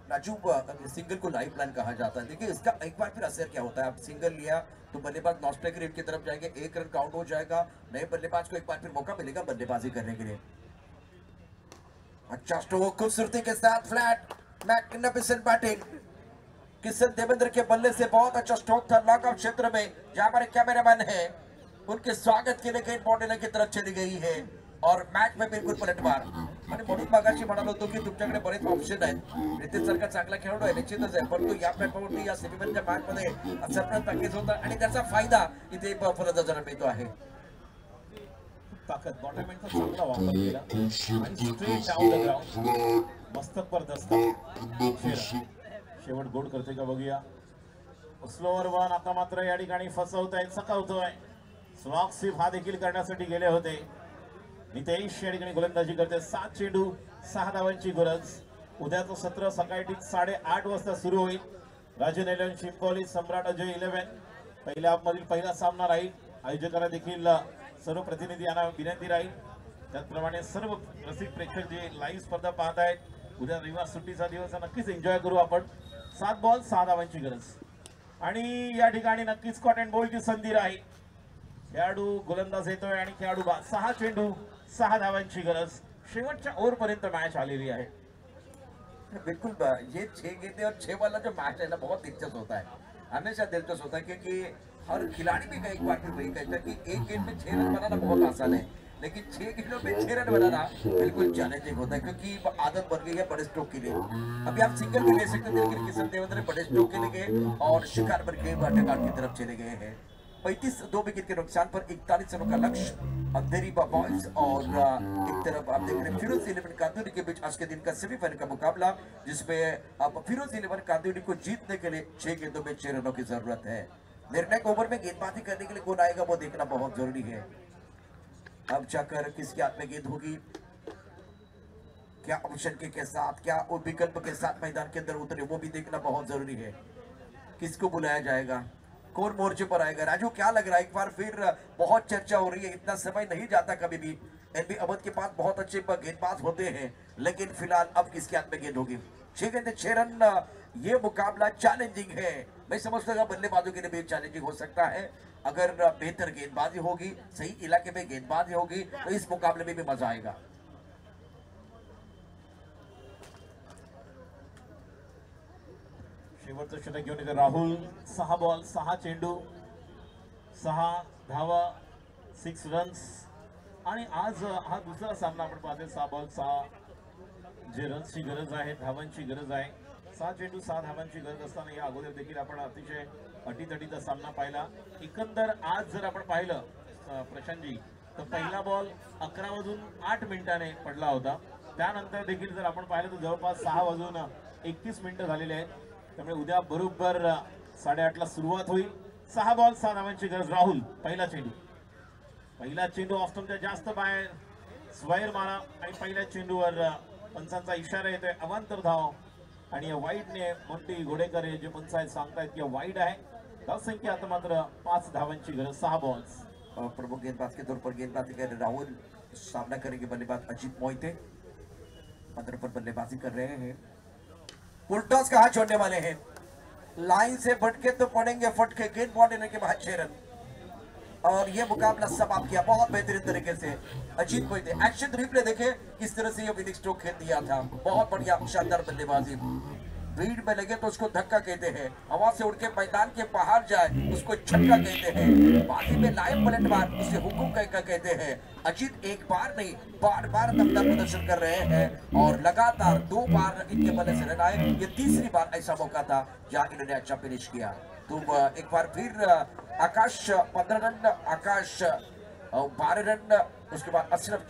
राजू सिंगल को लाइफ प्लान कहा जाता है. देखिए इसका एक बार फिर असर क्या होता है. आप सिंगल लिया तो बल्लेबाज नॉन स्ट्राइक रेट की तरफ जाएंगे, 1 रन काउंट हो जाएगा, नए बल्लेबाज को एक बार फिर मौका मिलेगा बल्लेबाजी करने के लिए. अच्छा स्ट्रोक खूबसूरती के साथ flat magnificent batting. Kisan Devendra के बल्ले से बहुत अच्छा स्ट्रोक था लॉकआउट क्षेत्र में. जहां पर कैमरामैन है उनके स्वागत के लिए गेंद बाउंड्री की तरफ चली गई है और मॅच में बिलकुल पलटवार. आणि म्हणून मगाशी म्हणालो होतो की तुमच्याकडे बरेच ऑप्शन आहेत. नितीन सारखा चांगला खेळाडू आहे निश्चितच आहे, परंतु या प्लॅटफॉर्मवरती या सेमीफायनलच्या मॅच मध्ये असरणार पॅकेज होता आणि त्याचा फायदा इथे फलंदाजांना मिळतो आहे. ताकद बॉटरमॅनचा चांगला वापर केला आणि स्ट्रेट डाऊन द ग्राउंड. मस्तक पर दस्तक. शेवट गोड करते का बघूया. Slower one. आता मात्र या ठिकाणी फसवतोय, चकावतोय. स्लॉक्सिप हा देखील करण्यासाठी गेले होते. नितेश या ठिकाणी गोलंदाजी करते. 7 चेंडू 6 धावांची गरज. उद्याचं सत्र सकाळी ठीक 8:30 वाजता सुरू होईल. राजन एलन चिंपोली सम्राट अजय 11 पहिल्या हाफमधील पहिला सामना राहील. आयोजकांना देखील सर्व प्रतिनिधी यांना विनंती राहील, त्याचप्रमाणे सर्व रसिक प्रेक्षक जे लाईव्ह स्पर्धा पाहत आहेत, उद्या रविवार सुट्टीचा दिवस नक्कीच एन्जॉय करू आपण. 7 बॉल 6 धावांची गरज आणि या ठिकाणी नक्कीच कॉट अँड बॉलची संधी राहील. खेळाडू गोलंदाज येतोय आणि खेळाडू 6 चेंडू 6 धावांची गरज. शेवटच्या ओव्हरपर्यंत मॅच आलेली आहे. बिल्कुल ये 6 गेंदे और 6 वाला जो मैच है ना बहुत दिलचस्प होता है, हमेशा दिलचस्प होता है क्योंकि हर खिलाड़ी भी एक बार फिर वही कहता है कि एक गेंद में 6 रन बनाना बहुत आसान है, लेकिन 6 गेंदों में 6 रन बनाना बिल्कुल चैलेंजिंग होता है क्योंकि आदत बन गई है बड़े स्ट्रोक के लिए. अभी आप सिंगल भी ले सकते थे लेकिन किसन देवेंद्र बड़े स्ट्रोक के लिए गए और शिकार पर गए वाटेगार की तरफ चले गए हैं. 35 2 विकेट के नुकसान पर 41 रनों का लक्ष्य. अंधेरी बॉयज और एक तरफ आप देख रहे हैं फिरोज 11 कांदिवली के बीच आज के दिन का सेमीफाइनल का मुकाबला, जिसमें अब फिरोज 11 कांदिवली को जीतने के लिए 6 गेंदों में 6 रनों की जरूरत है. निर्णायक ओवर में गेंदबाजी करने के लिए कौन आएगा वो देखना बहुत जरूरी है. अब जाकर किसके हाथ में गेंद होगी, क्या ऑप्शन के साथ, क्या विकल्प के साथ मैदान के अंदर उतरे वो भी देखना बहुत जरूरी है. किसको बुलाया जाएगा, कौन मोर्चे पर आएगा. राजू क्या लग रहा है, एक बार फिर बहुत चर्चा हो रही है, इतना समय नहीं जाता कभी भी. एनबी अवध के पास बहुत अच्छे गेंदबाज होते हैं, लेकिन फिलहाल अब किसके हाथ में गेंद होगी. 6 गेंदे 6 रन. ये मुकाबला चैलेंजिंग है. मैं समझता हूँ बल्लेबाजों के लिए भी चैलेंजिंग हो सकता है. अगर बेहतर गेंदबाजी होगी, सही इलाके में गेंदबाजी होगी तो इस मुकाबले में भी मजा आएगा. शेवटचं षटक घेऊन येतो राहुल. 6 बॉल 6 चेंडू 6 धावा 6 रन्स आणि आज हा दुसरा सामना आपण पाहतोय. 6 बॉल 6 जे रन्सची गरज आहे, धावांची गरज आहे. 6 चेंडू 6 धावांची गरज असताना या अगोदर देखील आपण अतिशय अटीतटीचा सामना पाहिला. एकंदर आज जर आपण पाहिलं प्रशांतजी तर पहिला बॉल 11 वाजून 8 मिनिटाने पडला होता. त्यानंतर देखील जर आपण पाहिलं तर जवळपास 6 वाजून 31 मिनिटं झालेले आहेत. त्यामुळे उद्या बरोबर 8:30 ला सुरुवात होईल. 6 बॉल 6 धावांची गरज. राहुल पहिला चेंडू ऑफस्टंपच्या जास्त बाहेर स्वायर मारा आणि पहिल्या चेंडूवर पंचांचा इशारा येतोय अवांतर धाव आणि वाईडने मोठी घोडेकर हे जे पंच आहेत सांगतायत की वाईड आहे. धावसंख्या आता मात्र 5 धावांची गरज. 6 बॉल्स. प्रमुख गेंदबाज के तौर पर गेंदबाजी कर रहे राहुल, सामना करेंगे बल्लेबाज अजीत मोहिते. पंद्रह पर बल्लेबाजी कर रहे हैं. फुलटॉस कहां छोड़ने वाले हैं, लाइन से भटके तो पड़ेंगे फटके. गेंद बॉल लेने के बाद 6 रन और ये मुकाबला समाप्त किया बहुत बेहतरीन तरीके से अजीत मोहिते. एक्शन रिप्ले देखे किस तरह से ये विनिंग स्ट्रोक खेल दिया था. बहुत बढ़िया शानदार बल्लेबाजी. भीड़ में लगे तो उसको धक्का कहते हैं, हवा से उड़ के मैदान के बाहर जाए उसको छक्का कहते हैं, बाजी में लाइव पलटवार उसे हुकुम कहते हैं. अजीत एक बार नहीं बार बार दमदार प्रदर्शन कर रहे हैं और लगातार 2 बार इनके बल्ले से रन आए. ये तीसरी बार ऐसा मौका था जहां इन्होंने अच्छा फिनिश किया. तो एक बार फिर आकाश 15 रन, आकाश 12 रन, उसके बाद अशरफ